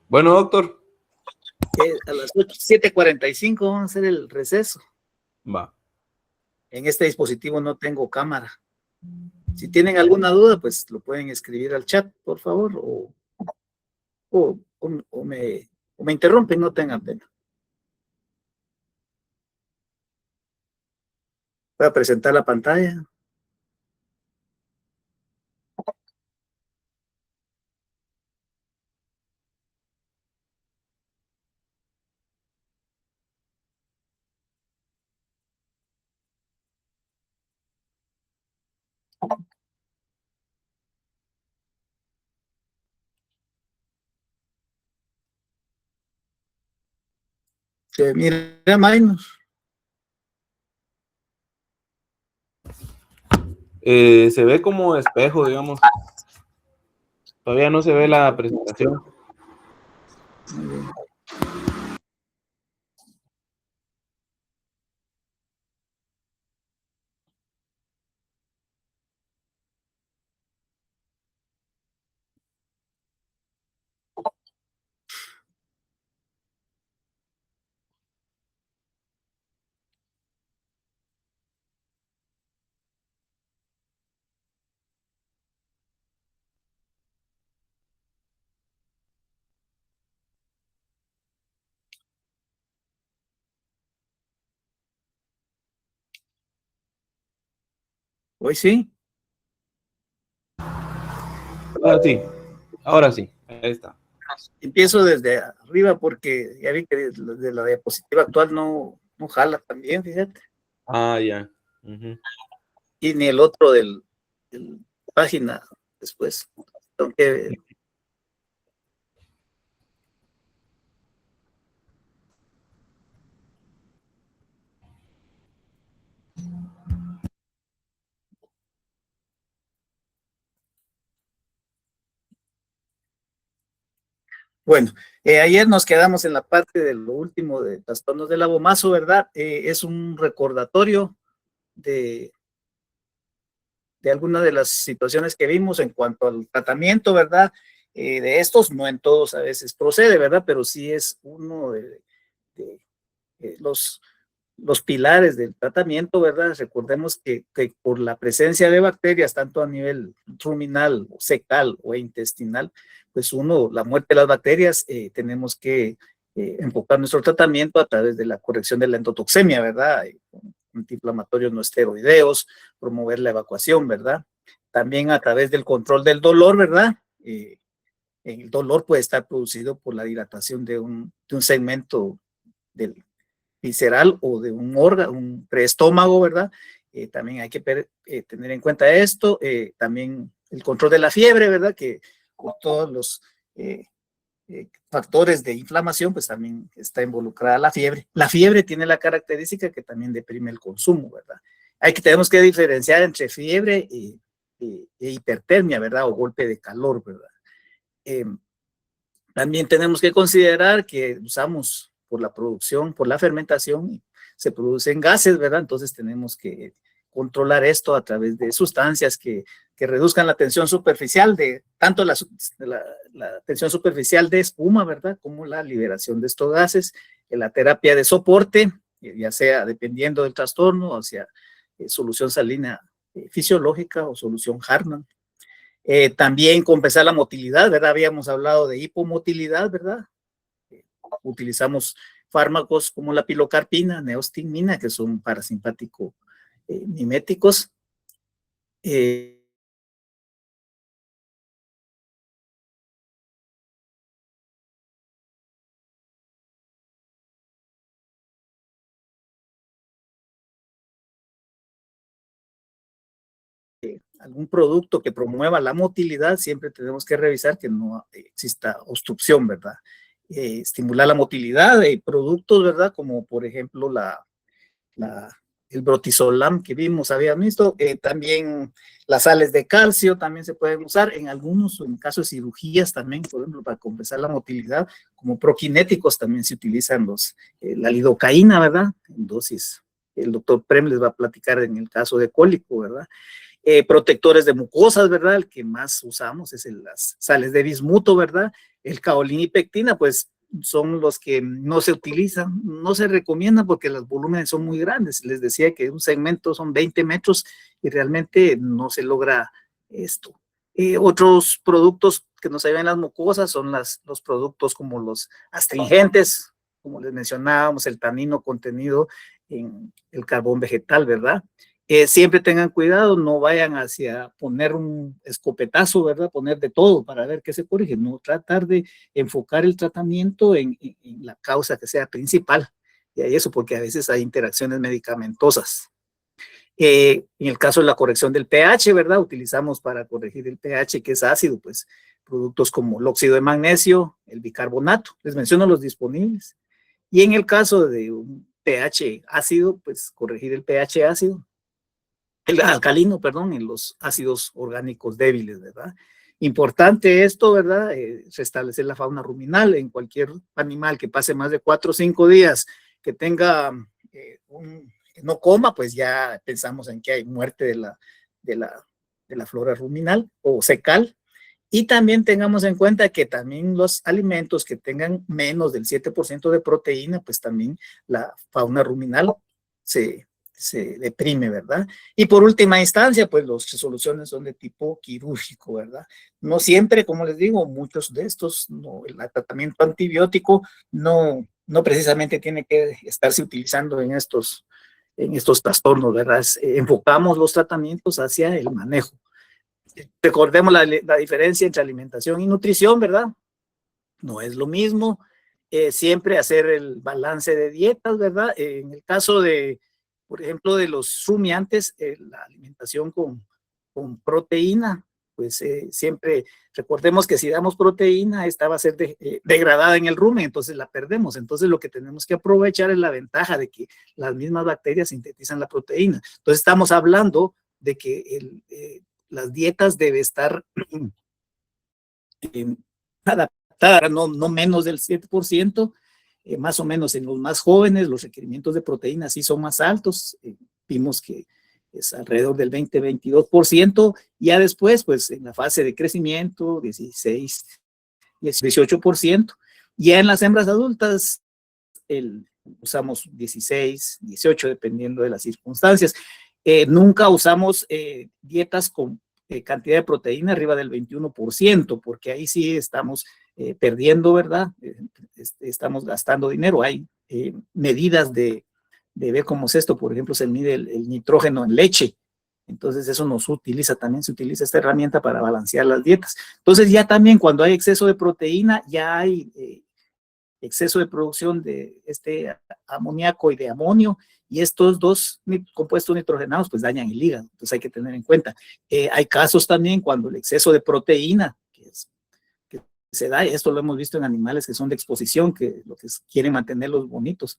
Bueno, doctor. A las 7:45 vamos a hacer el receso. Va. En este dispositivo no tengo cámara. Si tienen alguna duda, pues lo pueden escribir al chat, por favor, o me interrumpen, no tengan pena. Voy a presentar la pantalla. Se mira menos. Se ve como espejo, digamos. Todavía no se ve la presentación. Muy bien. Hoy sí. Ahora sí, ahí está. Empiezo desde arriba porque ya vi que de la diapositiva actual no jala también, fíjate. Ah, ya. Y ni el otro del página después. Tengo que Bueno, ayer nos quedamos en la parte de lo último de trastornos del abomazo, ¿verdad? Es un recordatorio de algunas de las situaciones que vimos en cuanto al tratamiento, ¿verdad? De estos, no en todos a veces procede, ¿verdad? Pero sí es uno de los pilares del tratamiento, ¿verdad? Recordemos que por la presencia de bacterias, tanto a nivel ruminal, fecal o intestinal, pues la muerte de las bacterias, tenemos que enfocar nuestro tratamiento a través de la corrección de la endotoxemia, ¿verdad? Antiinflamatorios no esteroideos, promover la evacuación, ¿verdad? También a través del control del dolor, ¿verdad? El dolor puede estar producido por la dilatación de un segmento del visceral o de un órgano, un preestómago, ¿verdad? También hay que tener en cuenta esto. También el control de la fiebre, ¿verdad? Que con todos los factores de inflamación, pues también está involucrada la fiebre. La fiebre tiene la característica que también deprime el consumo, ¿verdad? Tenemos que diferenciar entre fiebre e hipertermia, ¿verdad? O golpe de calor, ¿verdad? También tenemos que considerar que usamos por la producción, por la fermentación, se producen gases, ¿verdad? Entonces tenemos que controlar esto a través de sustancias que reduzcan la tensión superficial tanto la tensión superficial de espuma, ¿verdad? Como la liberación de estos gases, en la terapia de soporte, ya sea dependiendo del trastorno, o sea, solución salina fisiológica o solución Hartmann. También compensar la motilidad, ¿verdad? Habíamos hablado de hipomotilidad, ¿verdad? Utilizamos fármacos como la pilocarpina, neostigmina, que son parasimpático miméticos. Algún producto que promueva la motilidad, siempre tenemos que revisar que no exista obstrucción, ¿verdad? Estimular la motilidad de productos, ¿verdad? Como por ejemplo el brotizolam que habíamos visto, también las sales de calcio también se pueden usar en algunos, en casos de cirugías también, por ejemplo, para compensar la motilidad, como prokinéticos también se utilizan la lidocaína, ¿verdad? En dosis. El doctor Prem les va a platicar en el caso de cólico, ¿verdad? Protectores de mucosas, ¿verdad? El que más usamos es las sales de bismuto, ¿verdad? El caolín y pectina, pues son los que no se utilizan, no se recomiendan porque los volúmenes son muy grandes. Les decía que un segmento son 20 metros y realmente no se logra esto. Otros productos que nos ayudan en las mucosas son los productos como los astringentes, como les mencionábamos, el tanino contenido en el carbón vegetal, ¿verdad? Siempre tengan cuidado, no vayan hacia poner un escopetazo, ¿verdad? Poner de todo para ver qué se corrige, no tratar de enfocar el tratamiento en la causa que sea principal, y eso porque a veces hay interacciones medicamentosas. En el caso de la corrección del pH, ¿verdad? Utilizamos para corregir el pH que es ácido, pues productos como el óxido de magnesio, el bicarbonato, les menciono los disponibles. Y en el caso de un pH ácido, pues corregir el pH ácido, el alcalino, perdón, en los ácidos orgánicos débiles, ¿verdad? Importante esto, ¿verdad? Restablecer la fauna ruminal en cualquier animal que pase más de 4 o 5 días, que tenga que no coma, pues ya pensamos en que hay muerte de la flora ruminal o secal. Y también tengamos en cuenta que también los alimentos que tengan menos del 7% de proteína, pues también la fauna ruminal se deprime, ¿verdad? Y por última instancia, pues las resoluciones son de tipo quirúrgico, ¿verdad? No siempre, como les digo, muchos de estos, no, el tratamiento antibiótico no precisamente tiene que estarse utilizando en estos trastornos, ¿verdad? Enfocamos los tratamientos hacia el manejo. Recordemos la diferencia entre alimentación y nutrición, ¿verdad? No es lo mismo. Siempre hacer el balance de dietas, ¿verdad? En el caso de, por ejemplo, de los rumiantes, la alimentación con proteína, pues siempre recordemos que si damos proteína, esta va a ser degradada en el rumen, entonces la perdemos. Entonces lo que tenemos que aprovechar es la ventaja de que las mismas bacterias sintetizan la proteína. Entonces estamos hablando de que las dietas deben estar adaptadas, no menos del 7%, más o menos en los más jóvenes, los requerimientos de proteínas sí son más altos, vimos que es alrededor del 20-22%, ya después, pues en la fase de crecimiento, 16-18%, ya en las hembras adultas, usamos 16-18, dependiendo de las circunstancias. Nunca usamos dietas con cantidad de proteína arriba del 21%, porque ahí sí estamos perdiendo, ¿verdad? Estamos gastando dinero. Hay medidas de ver cómo es esto. Por ejemplo, se mide el nitrógeno en leche. Entonces eso se utiliza esta herramienta para balancear las dietas. Entonces ya también cuando hay exceso de proteína, ya hay exceso de producción de este amoníaco y de amonio, y estos dos compuestos nitrogenados pues dañan el hígado, entonces hay que tener en cuenta. Hay casos también cuando el exceso de proteína que se da, y esto lo hemos visto en animales que son de exposición, que lo que quieren mantenerlos bonitos.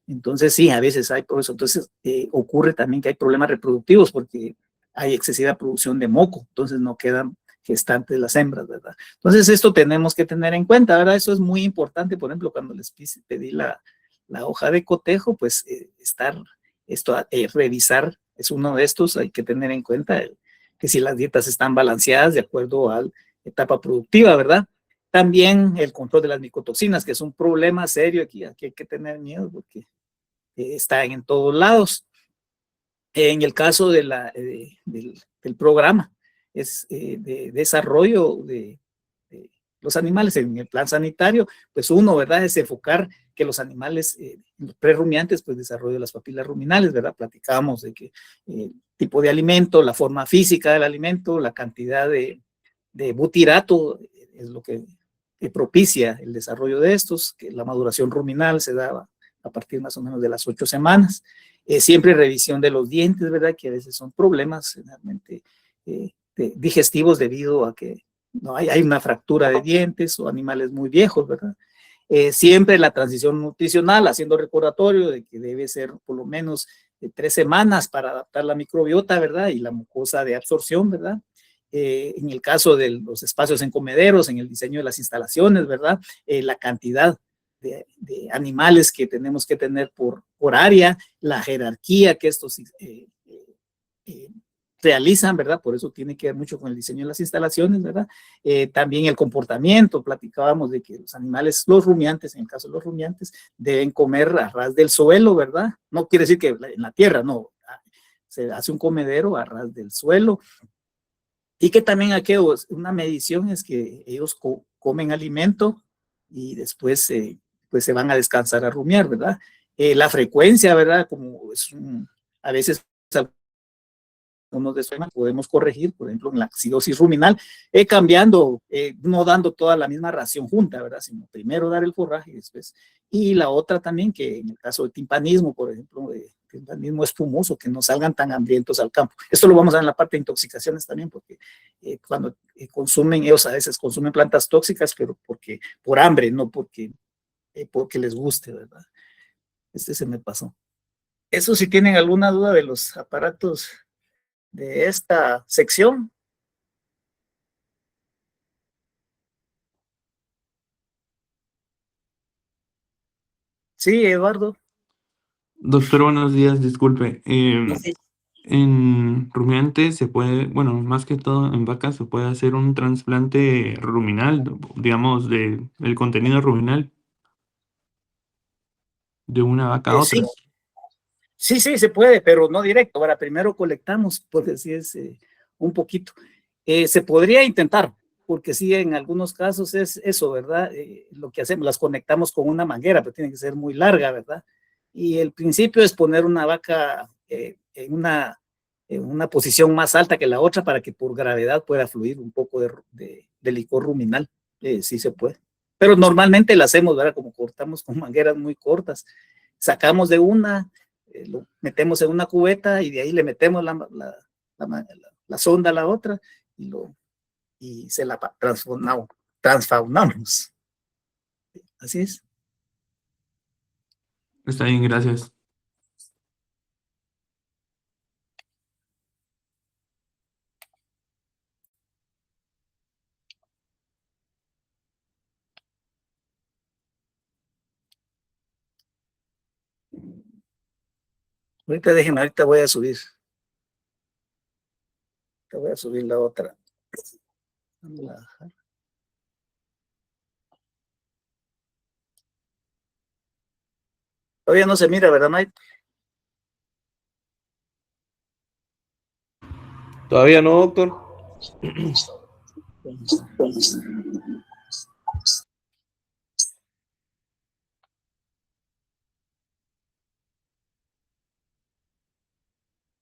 Entonces sí, a veces hay por eso. Entonces ocurre también que hay problemas reproductivos porque hay excesiva producción de moco, entonces no quedan gestantes las hembras, ¿verdad? Entonces esto tenemos que tener en cuenta, ¿verdad? Eso es muy importante, por ejemplo, cuando les pedí la hoja de cotejo, pues revisar, es uno de estos, hay que tener en cuenta que si las dietas están balanceadas de acuerdo a la etapa productiva, ¿verdad? También el control de las micotoxinas, que es un problema serio aquí hay que tener miedo porque están en todos lados. En el caso del programa es de desarrollo de los animales en el plan sanitario, pues uno, ¿verdad? Es enfocar que los animales prerrumiantes pues desarrollen las papilas ruminales, ¿verdad? Platicamos de que tipo de alimento, la forma física del alimento, la cantidad de butirato es lo que propicia el desarrollo de estos, que la maduración ruminal se da a partir más o menos de las 8 semanas. Siempre revisión de los dientes, ¿verdad? Que a veces son problemas realmente digestivos debido a que no hay una fractura de dientes o animales muy viejos, ¿verdad? Siempre la transición nutricional, haciendo recordatorio de que debe ser por lo menos 3 semanas para adaptar la microbiota, ¿verdad? Y la mucosa de absorción, ¿verdad? En el caso de los espacios en comederos, en el diseño de las instalaciones, ¿verdad? La cantidad de animales que tenemos que tener por área, la jerarquía que estos realizan, ¿verdad? Por eso tiene que ver mucho con el diseño de las instalaciones, ¿verdad? También el comportamiento, platicábamos de que los animales, los rumiantes, en el caso de los rumiantes, deben comer a ras del suelo, ¿verdad? No quiere decir que en la tierra, no, se hace un comedero a ras del suelo, y que también aquí una medición es que ellos comen alimento y después pues se van a descansar a rumiar, ¿verdad? La frecuencia, ¿verdad? Como es a veces algunos de esos podemos corregir, por ejemplo, en la acidosis ruminal, cambiando, no dando toda la misma ración junta, ¿verdad? Sino primero dar el forraje y después. Y la otra también, que en el caso del timpanismo, por ejemplo, timpanismo espumoso, que no salgan tan hambrientos al campo. Esto lo vamos a ver en la parte de intoxicaciones también, porque cuando consumen, ellos a veces consumen plantas tóxicas, pero porque por hambre, no porque les guste, ¿verdad? Este se me pasó. Eso, si tienen alguna duda de los aparatos de esta sección. Sí, Eduardo. Doctor, buenos días, disculpe. En rumiantes se puede, bueno, más que todo en vacas se puede hacer un trasplante ruminal, digamos, del contenido ruminal de una vaca a otra. Sí, se puede, pero no directo. Ahora, primero colectamos, porque sí es un poquito. Se podría intentar, porque sí, en algunos casos es eso, ¿verdad? Lo que hacemos, las conectamos con una manguera, pero tiene que ser muy larga, ¿verdad? Y el principio es poner una vaca en una posición más alta que la otra para que por gravedad pueda fluir un poco de licor ruminal. Sí se puede. Pero normalmente la hacemos, ¿verdad? Como cortamos con mangueras muy cortas. Sacamos de una, lo metemos en una cubeta y de ahí le metemos la sonda a la otra y se la transfaunamos. Así es. Está bien, gracias. Ahorita déjenme, ahorita voy a subir. Te voy a subir la otra. Todavía no se mira, ¿verdad, Mike? Todavía no, doctor.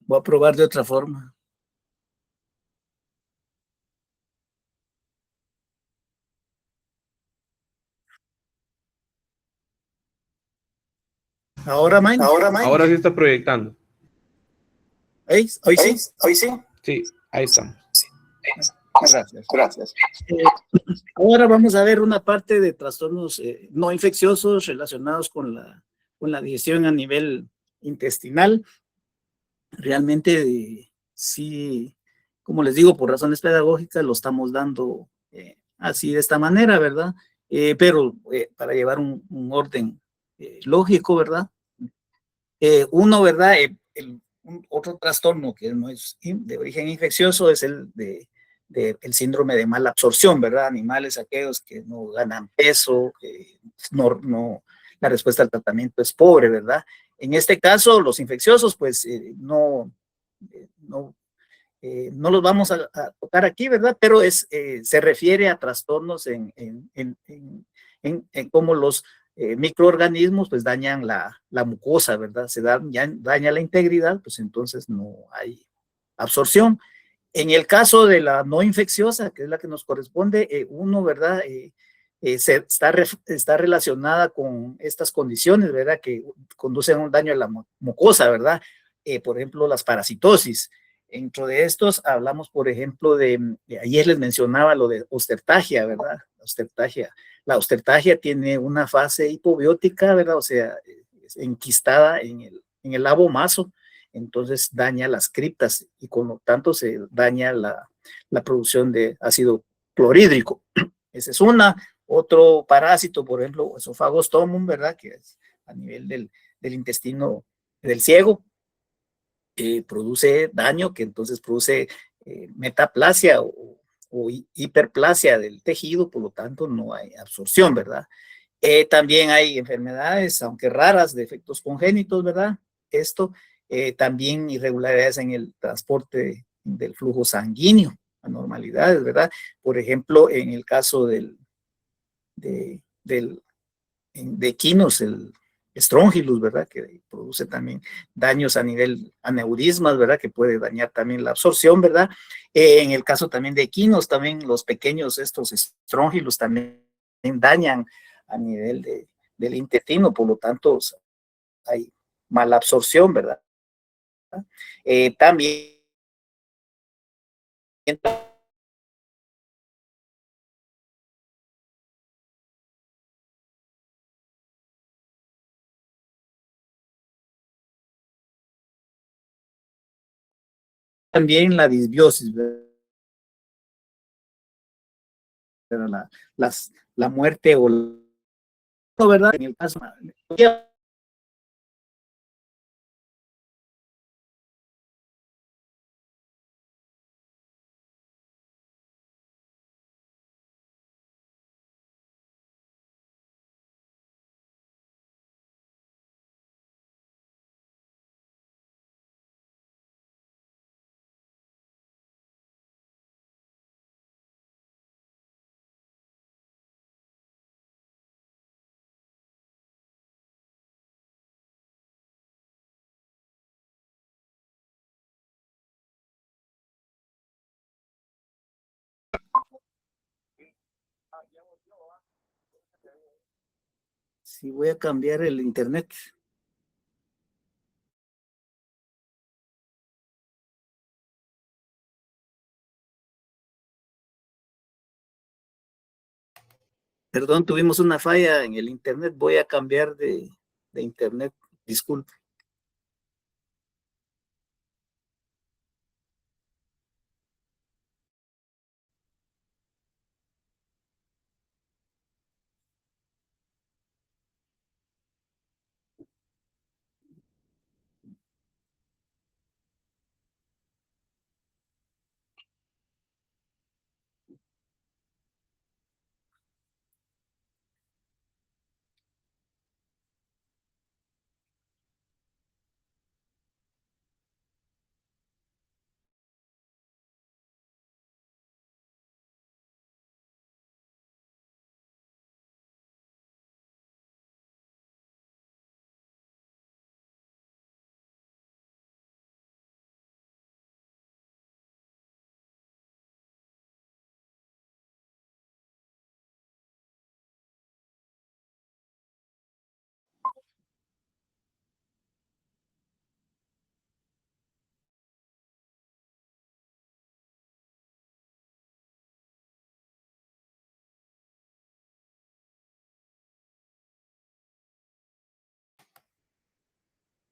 Voy a probar de otra forma. Ahora, Mike. Ahora sí está proyectando. Hoy sí. Sí, ahí estamos. Gracias. Ahora vamos a ver una parte de trastornos no infecciosos relacionados con la digestión a nivel intestinal. Realmente, sí, como les digo, por razones pedagógicas lo estamos dando así de esta manera, ¿verdad? Pero para llevar un orden lógico, ¿verdad? Uno, ¿verdad? Otro trastorno que no es de origen infeccioso es el el síndrome de mala absorción, ¿verdad? Animales aquellos que no ganan peso, la respuesta al tratamiento es pobre, ¿verdad? En este caso, los infecciosos, pues no los vamos a tocar aquí, ¿verdad? Pero se refiere a trastornos en cómo los microorganismos pues dañan la mucosa, ¿verdad? Daña la integridad, pues entonces no hay absorción. En el caso de la no infecciosa, que es la que nos corresponde, uno, ¿verdad? Está relacionada con estas condiciones, ¿verdad? Que conducen a un daño a la mucosa, ¿verdad? Por ejemplo, las parasitosis. Dentro de estos hablamos, por ejemplo, ayer les mencionaba lo de ostertagia, ¿verdad? La ostertagia tiene una fase hipobiótica, ¿verdad? O sea, es enquistada en el abomaso, entonces daña las criptas y con lo tanto se daña la producción de ácido clorhídrico. Ese es otro parásito, por ejemplo, esofagostomum, ¿verdad? Que es a nivel del intestino del ciego. produce daño, que entonces produce metaplasia o hiperplasia del tejido, por lo tanto no hay absorción, ¿verdad? También hay enfermedades, aunque raras, de efectos congénitos, ¿verdad? Esto, también irregularidades en el transporte del flujo sanguíneo, anormalidades, ¿verdad? Por ejemplo, en el caso de equinos, el Strongylus, ¿verdad? Que produce también daños a nivel aneurismas, ¿verdad? Que puede dañar también la absorción, ¿verdad? En el caso también de equinos, también los pequeños, estos Strongylus también dañan a nivel del intestino, por lo tanto hay mala absorción, ¿verdad? También la disbiosis, ¿verdad? La muerte o ¿verdad? En el caso sí, voy a cambiar el internet. Perdón, tuvimos una falla en el internet. Voy a cambiar de internet. Disculpe.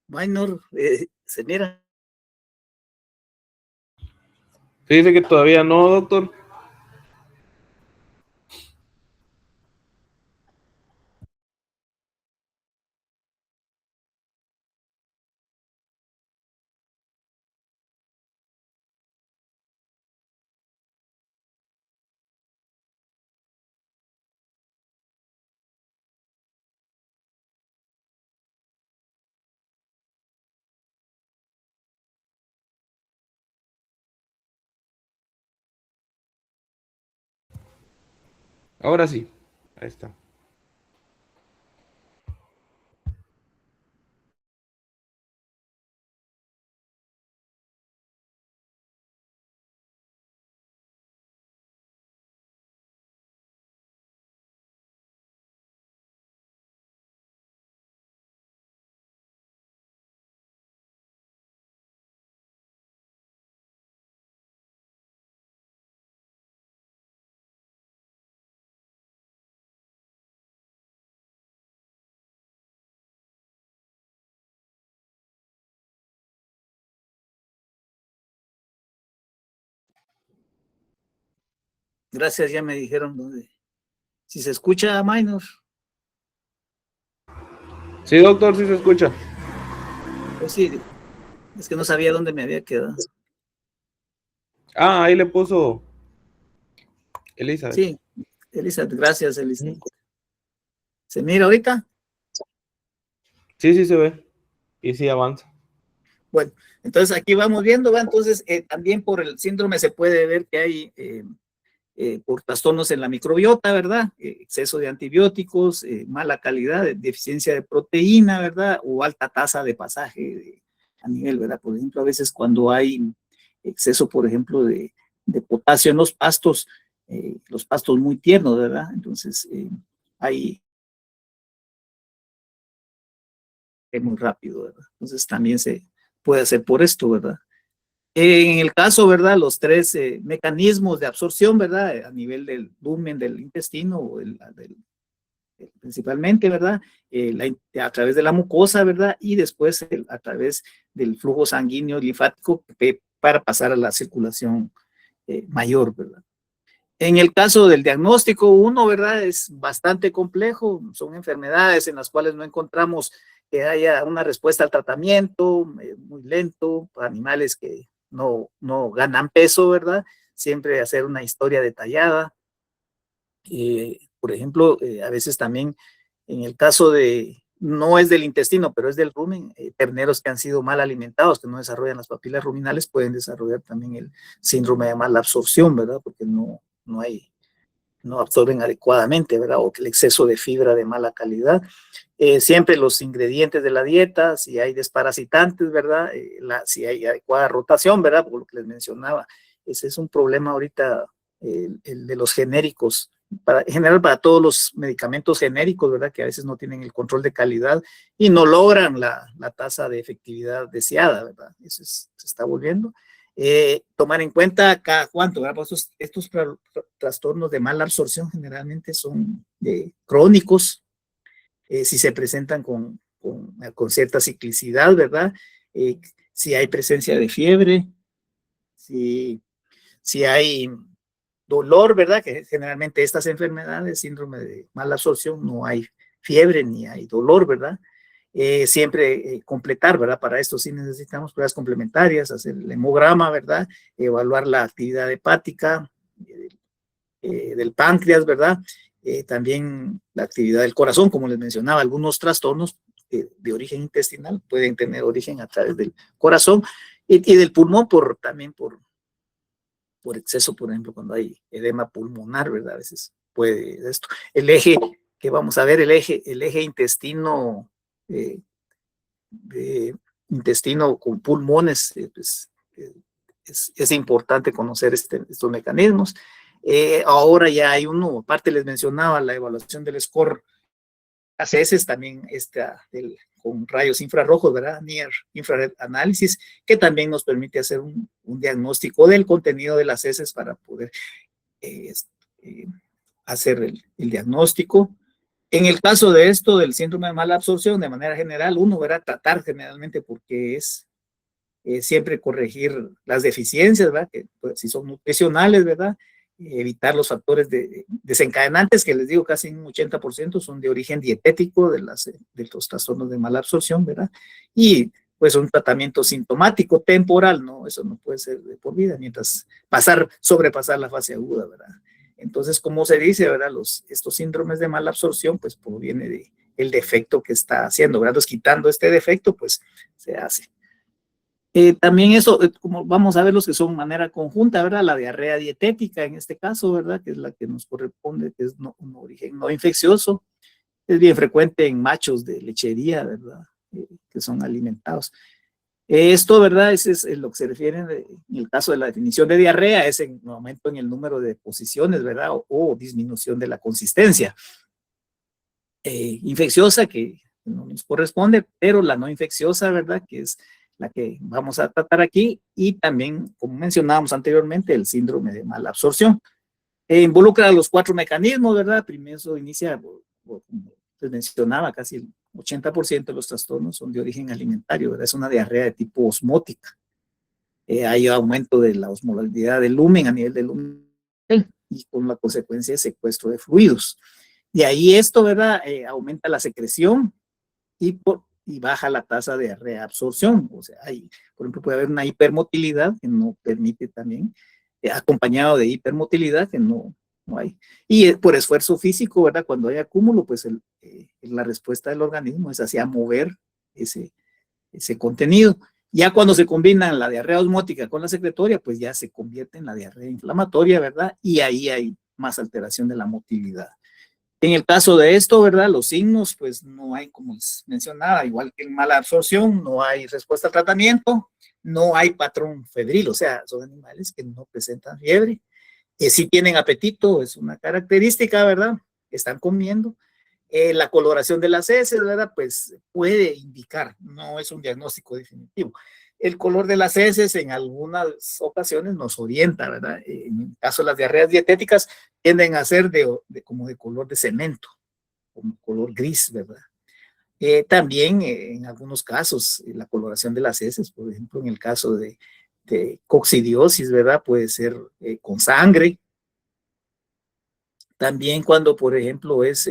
Minor, se mira. Se dice que todavía no, doctor. Ahora sí. Ahí está. Gracias, ya me dijeron dónde. Si se escucha, Minor. Sí, doctor, sí se escucha. Pues sí, Es que no sabía dónde me había quedado. Ah, ahí le puso Elizabeth. Sí, Elizabeth, gracias, Elizabeth. ¿Se mira ahorita? Sí, sí se ve. Y sí avanza. Bueno, entonces aquí vamos viendo, ¿va? Entonces también por el síndrome se puede ver que hay por trastornos en la microbiota, ¿verdad? Exceso de antibióticos, mala calidad, deficiencia de proteína, ¿verdad? O alta tasa de pasaje a nivel, ¿verdad? Por ejemplo, a veces cuando hay exceso, por ejemplo, de potasio en los pastos muy tiernos, ¿verdad? Entonces, hay muy rápido, ¿verdad? Entonces también se puede hacer por esto, ¿verdad? En el caso, ¿verdad? Los tres mecanismos de absorción, ¿verdad? A nivel del lumen del intestino, o principalmente, ¿verdad? A través de la mucosa, ¿verdad? Y después a través del flujo sanguíneo linfático para pasar a la circulación mayor, ¿verdad? En el caso del diagnóstico, uno, ¿verdad? Es bastante complejo, son enfermedades en las cuales no encontramos que haya una respuesta al tratamiento, muy lento, animales que no ganan peso, ¿verdad? Siempre hacer una historia detallada. Por ejemplo, a veces también en el caso no es del intestino, pero es del rumen, terneros que han sido mal alimentados, que no desarrollan las papilas ruminales, pueden desarrollar también el síndrome de mala absorción, ¿verdad? Porque no absorben adecuadamente, ¿verdad? O el exceso de fibra de mala calidad. Siempre los ingredientes de la dieta, si hay desparasitantes, ¿verdad? Si hay adecuada rotación, ¿verdad? Por lo que les mencionaba. Ese es un problema ahorita, el de los genéricos. En general, para todos los medicamentos genéricos, ¿verdad? Que a veces no tienen el control de calidad y no logran la tasa de efectividad deseada, ¿verdad? Eso se está volviendo. Tomar en cuenta cada cuánto, ¿verdad? Pues estos trastornos de mala absorción generalmente son crónicos, si se presentan con cierta ciclicidad, ¿verdad? Si hay presencia de fiebre, si hay dolor, ¿verdad? Que generalmente estas enfermedades, síndrome de mala absorción, no hay fiebre ni hay dolor, ¿verdad? Siempre completar, ¿verdad? Para esto sí necesitamos pruebas complementarias, hacer el hemograma, ¿verdad? Evaluar la actividad hepática del páncreas, ¿verdad? También la actividad del corazón, como les mencionaba, algunos trastornos de origen intestinal pueden tener origen a través del corazón y del pulmón también por exceso, por ejemplo, cuando hay edema pulmonar, ¿verdad? A veces puede esto. El eje, que vamos a ver, el eje intestino, intestino con pulmones, pues, es importante conocer estos mecanismos. Ahora ya hay uno, aparte les mencionaba la evaluación del score ACS, también con rayos infrarrojos, ¿verdad? Near Infrared Analysis, que también nos permite hacer un diagnóstico del contenido de las heces para poder hacer el diagnóstico. En el caso de esto, del síndrome de mala absorción, de manera general, uno verá tratar generalmente porque es siempre corregir las deficiencias, ¿verdad? Que pues, si son nutricionales, ¿verdad? Evitar los factores desencadenantes, que les digo casi un 80% son de origen dietético de los trastornos de mala absorción, ¿verdad? Y pues un tratamiento sintomático temporal, ¿no? Eso no puede ser de por vida, mientras sobrepasar la fase aguda, ¿verdad? Entonces, como se dice, ¿verdad? Estos síndromes de mala absorción, pues proviene del defecto que está haciendo, ¿verdad? Entonces, quitando este defecto, pues se hace. También eso, como vamos a ver los que son de manera conjunta, ¿verdad? La diarrea dietética en este caso, ¿verdad? Que es la que nos corresponde, que es un origen no infeccioso. Es bien frecuente en machos de lechería, ¿verdad? Que son alimentados. Esto, ¿verdad? Es lo que se refiere en el caso de la definición de diarrea, es en aumento en el número de posiciones, ¿verdad? O disminución de la consistencia. Infecciosa, que no nos corresponde, pero la no infecciosa, ¿verdad? Que es la que vamos a tratar aquí, y también, como mencionábamos anteriormente, el síndrome de mala absorción. Involucra los 4 mecanismos, ¿verdad? Primero inicia, como les mencionaba, casi el 80% de los trastornos son de origen alimentario, ¿verdad? Es una diarrea de tipo osmótica. Hay aumento de la osmolalidad del lumen a nivel del lumen y con la consecuencia de secuestro de fluidos. De ahí esto, ¿verdad? Aumenta la secreción y y baja la tasa de reabsorción. O sea, por ejemplo, puede haber una hipermotilidad que no permite también, acompañado de hipermotilidad que no hay. Y por esfuerzo físico, ¿verdad? Cuando hay acúmulo, pues la respuesta del organismo es hacia mover ese contenido. Ya cuando se combina la diarrea osmótica con la secretoria, pues ya se convierte en la diarrea inflamatoria, ¿verdad? Y ahí hay más alteración de la motilidad. En el caso de esto, ¿verdad? Los signos, pues no hay, como les mencionaba, igual que en mala absorción, no hay respuesta al tratamiento, no hay patrón febril, o sea, son animales que no presentan fiebre, sí tienen apetito, es una característica, ¿verdad? Están comiendo. La coloración de las heces, ¿verdad? Pues puede indicar, no es un diagnóstico definitivo. El color de las heces en algunas ocasiones nos orienta, ¿verdad? En el caso de las diarreas dietéticas tienden a ser como de color de cemento, como color gris, ¿verdad? También en algunos casos la coloración de las heces, por ejemplo, en el caso de coccidiosis, ¿verdad? Puede ser con sangre. También cuando, por ejemplo, es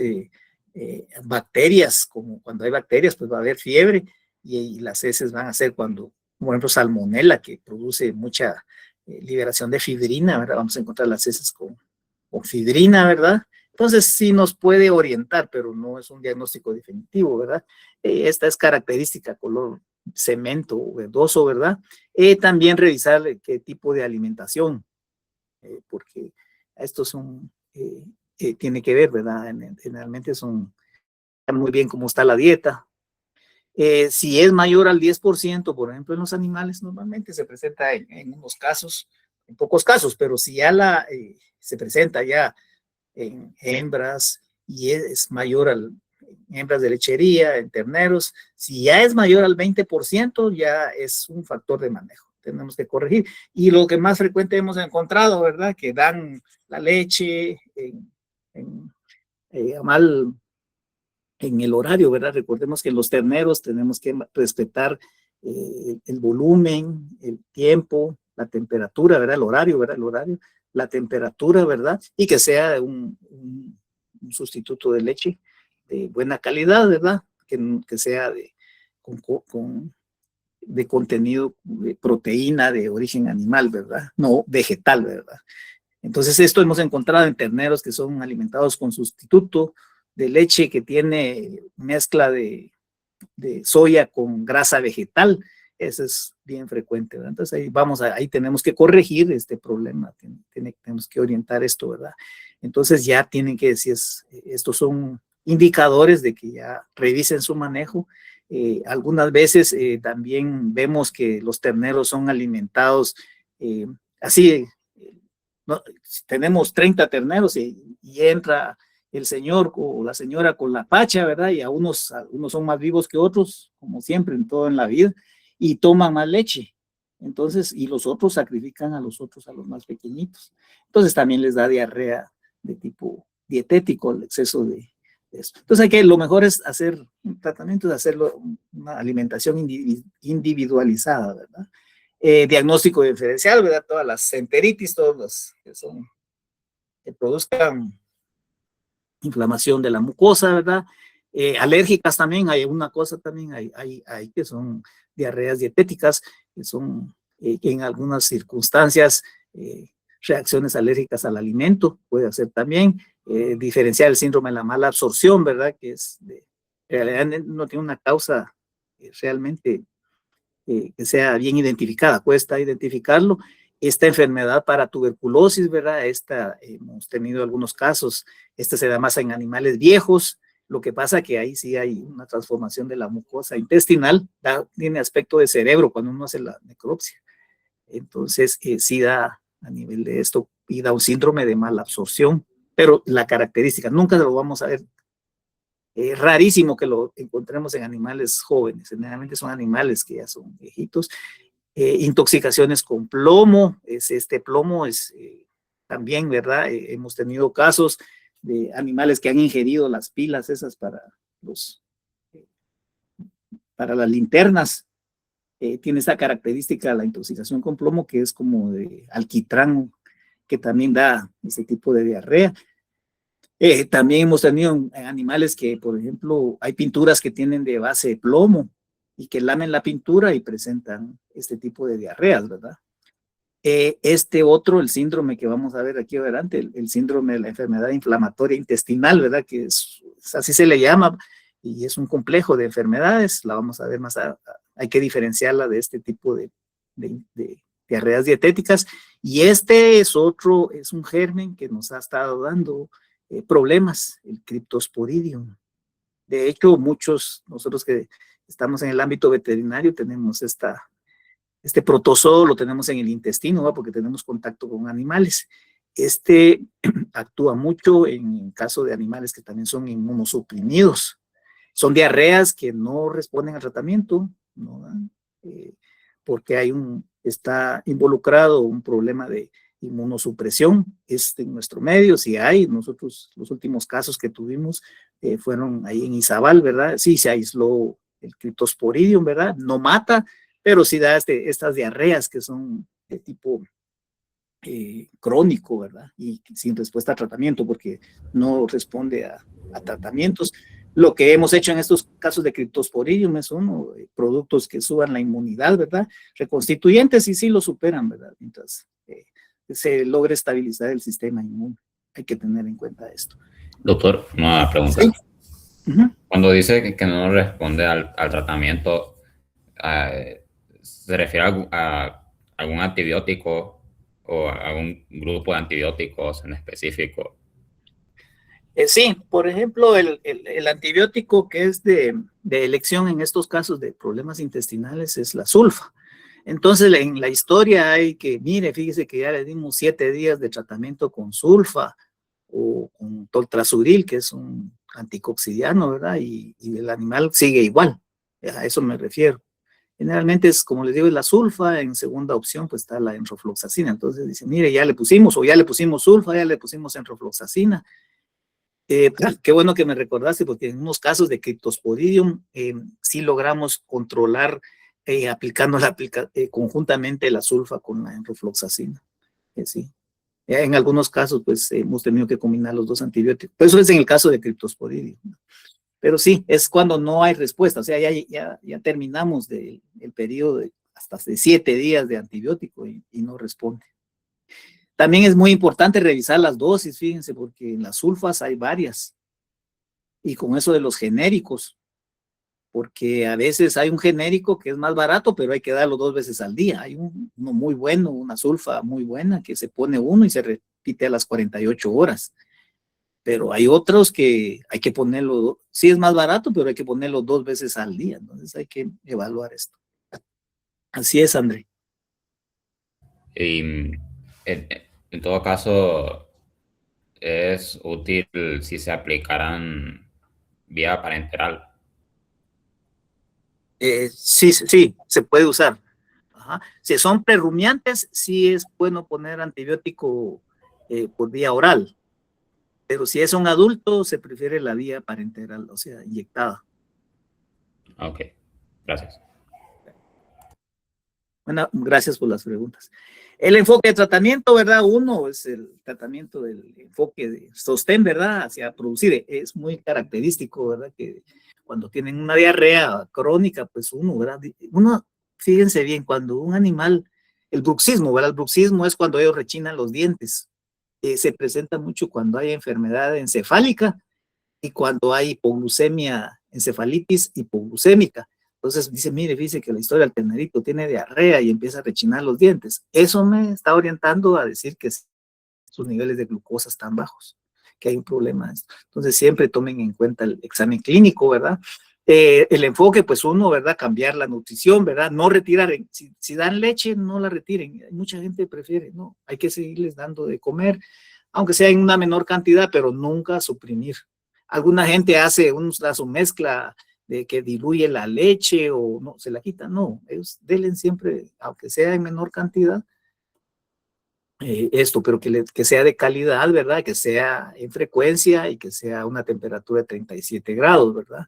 bacterias, como cuando hay bacterias, pues va a haber fiebre y las heces van a ser cuando, por ejemplo, salmonela, que produce mucha liberación de fibrina, ¿verdad? Vamos a encontrar las heces con fibrina, ¿verdad? Entonces sí nos puede orientar, pero no es un diagnóstico definitivo, ¿verdad? Esta es característica, color cemento o verdoso, ¿verdad? También revisar qué tipo de alimentación, porque estos son, tiene que ver, ¿verdad? Generalmente son muy bien cómo está la dieta. Si es mayor al 10%, por ejemplo, en los animales, normalmente se presenta en unos casos, en pocos casos, pero si ya se presenta ya en hembras y es mayor en hembras de lechería, en terneros, si ya es mayor al 20%, ya es un factor de manejo. Tenemos que corregir. Y lo que más frecuente hemos encontrado, ¿verdad? Que dan la leche mal en el horario, ¿verdad? Recordemos que los terneros tenemos que respetar el volumen, el tiempo, la temperatura, ¿verdad? El horario, ¿verdad? El horario, la temperatura, ¿verdad? Y que sea un sustituto de leche de buena calidad, ¿verdad? Que sea de contenido de proteína de origen animal, ¿verdad? No vegetal, ¿verdad? Entonces esto hemos encontrado en terneros que son alimentados con sustituto de leche que tiene mezcla de soya con grasa vegetal. Eso es bien frecuente, ¿verdad? Entonces ahí tenemos que corregir este problema, tenemos que orientar esto, ¿verdad? Entonces ya tienen que decir, estos son indicadores de que ya revisen su manejo. Algunas veces también vemos que los terneros son alimentados así, no, tenemos 30 terneros y entra el señor o la señora con la pacha, ¿verdad? Y unos son más vivos que otros, como siempre en todo en la vida, y toman más leche. Entonces, y los otros sacrifican a los otros, a los más pequeñitos. Entonces también les da diarrea de tipo dietético, el exceso de eso. Entonces lo mejor es hacer un tratamiento, de hacerlo una alimentación individualizada, ¿verdad? Diagnóstico diferencial, ¿verdad? Todas las enteritis, todos los que produzcan inflamación de la mucosa, ¿verdad? Alérgicas también, hay una cosa también, hay que son diarreas dietéticas, que son que en algunas circunstancias reacciones alérgicas al alimento, puede hacer también, diferenciar el síndrome de la mala absorción, ¿verdad? Que en realidad no tiene una causa realmente que sea bien identificada, cuesta identificarlo. Esta enfermedad para tuberculosis, ¿verdad? Hemos tenido algunos casos, se da más en animales viejos, lo que pasa que ahí sí hay una transformación de la mucosa intestinal, tiene aspecto de cerebro cuando uno hace la necropsia. Entonces, sí da a nivel de esto, y da un síndrome de mala absorción, pero la característica, nunca lo vamos a ver. Es rarísimo que lo encontremos en animales jóvenes, generalmente son animales que ya son viejitos. Intoxicaciones con plomo, este plomo es también, ¿verdad? Hemos tenido casos de animales que han ingerido las pilas esas para las linternas. Tiene esa característica la intoxicación con plomo, que es como de alquitrán, que también da ese tipo de diarrea. También hemos tenido animales que, por ejemplo, hay pinturas que tienen de base de plomo y que lamen la pintura y presentan este tipo de diarreas, ¿verdad? Este otro, el síndrome que vamos a ver aquí adelante, el síndrome de la enfermedad inflamatoria intestinal, ¿verdad? Que así se le llama, y es un complejo de enfermedades, la vamos a ver más, hay que diferenciarla de este tipo de diarreas dietéticas, y este es otro, es un germen que nos ha estado dando problemas, el Cryptosporidium. De hecho, nosotros que estamos en el ámbito veterinario, tenemos este protozoo lo tenemos en el intestino, ¿va? Porque tenemos contacto con animales. Este actúa mucho en caso de animales que también son inmunosuprimidos. Son diarreas que no responden al tratamiento, ¿no? Porque está involucrado un problema de inmunosupresión en nuestro medio, si hay. Nosotros, los últimos casos que tuvimos fueron ahí en Izabal, ¿verdad? Sí, se aisló el Cryptosporidium, ¿verdad? No mata, pero sí da estas diarreas que son de tipo crónico, ¿verdad? Y sin respuesta a tratamiento, porque no responde a tratamientos. Lo que hemos hecho en estos casos de Cryptosporidium es productos que suban la inmunidad, ¿verdad? Reconstituyentes y sí lo superan, ¿verdad? Mientras se logre estabilizar el sistema inmune. Hay que tener en cuenta esto. Doctor, una pregunta. ¿Sí? Cuando dice que no responde al tratamiento, ¿se refiere a algún antibiótico o a algún grupo de antibióticos en específico? Sí, por ejemplo, el antibiótico que es de elección en estos casos de problemas intestinales es la sulfa. Entonces, en la historia hay que, mire, fíjese que ya le dimos 7 días de tratamiento con sulfa o con toltrazuril, que es un anticoccidiano, ¿verdad? Y el animal sigue igual. A eso me refiero. Generalmente es, como les digo, es la sulfa. En segunda opción, pues está la enrofloxacina. Entonces dice, mire, ya le pusimos sulfa, ya le pusimos enrofloxacina. Qué bueno que me recordaste, porque en unos casos de Cryptosporidium sí logramos controlar aplicando conjuntamente la sulfa con la enrofloxacina. Sí. En algunos casos, pues hemos tenido que combinar los dos antibióticos. Pero eso es en el caso de Cryptosporidium. Pero sí, es cuando no hay respuesta. O sea, ya terminamos el periodo hasta de 7 días de antibiótico y no responde. También es muy importante revisar las dosis, fíjense, porque en las sulfas hay varias. Y con eso de los genéricos, porque a veces hay un genérico que es más barato, pero hay que darlo 2 veces al día. Hay uno muy bueno, una sulfa muy buena, que se pone uno y se repite a las 48 horas. Pero hay otros que hay que ponerlo, sí es más barato, pero hay que ponerlo 2 veces al día. Entonces hay que evaluar esto. Así es, André. Y en todo caso, es útil si se aplicaran vía parenteral. Sí, se puede usar. Ajá. Si son prerrumiantes, sí es bueno poner antibiótico por vía oral. Pero si es un adulto, se prefiere la vía parenteral, o sea, inyectada. Ok, gracias. Bueno, gracias por las preguntas. El enfoque de tratamiento, ¿verdad? Uno es el tratamiento del enfoque de sostén, ¿verdad? Hacia producir. Es muy característico, ¿verdad? Que cuando tienen una diarrea crónica, pues ¿verdad? Fíjense bien, cuando un animal, el bruxismo, ¿verdad? El bruxismo es cuando ellos rechinan los dientes. Se presenta mucho cuando hay enfermedad encefálica y cuando hay hipoglucemia, encefalitis hipoglucémica. Entonces dice, mire, fíjese que la historia del ternerito tiene diarrea y empieza a rechinar los dientes. Eso me está orientando a decir que sus niveles de glucosa están bajos, que hay un problema. Entonces siempre tomen en cuenta el examen clínico, ¿verdad? El enfoque, pues uno, ¿verdad? Cambiar la nutrición, ¿verdad? No retirar, si dan leche, no la retiren. Mucha gente prefiere, no, hay que seguirles dando de comer, aunque sea en una menor cantidad, pero nunca suprimir. Alguna gente hace su mezcla de que diluye la leche o no, se la quita, no, ellos denle siempre, aunque sea en menor cantidad, pero que sea de calidad, ¿verdad? Que sea en frecuencia y que sea una temperatura de 37 grados, ¿verdad?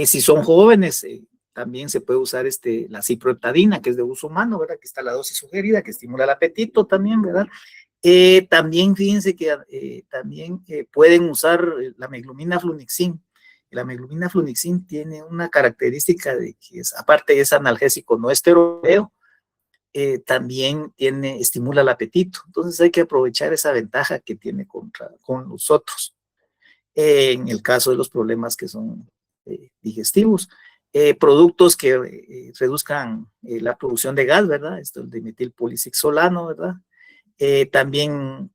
Si son jóvenes, también se puede usar la ciproheptadina, que es de uso humano, ¿verdad? Que está la dosis sugerida, que estimula el apetito también, ¿verdad? También fíjense que también pueden usar la meglumina flunixin. La meglumina flunixin tiene una característica de que aparte es analgésico no esteroideo, también estimula el apetito. Entonces hay que aprovechar esa ventaja que tiene con los otros. En el caso de los problemas que son digestivos. Productos que reduzcan la producción de gas, ¿verdad? Esto es de metilpolisixolano, ¿verdad? También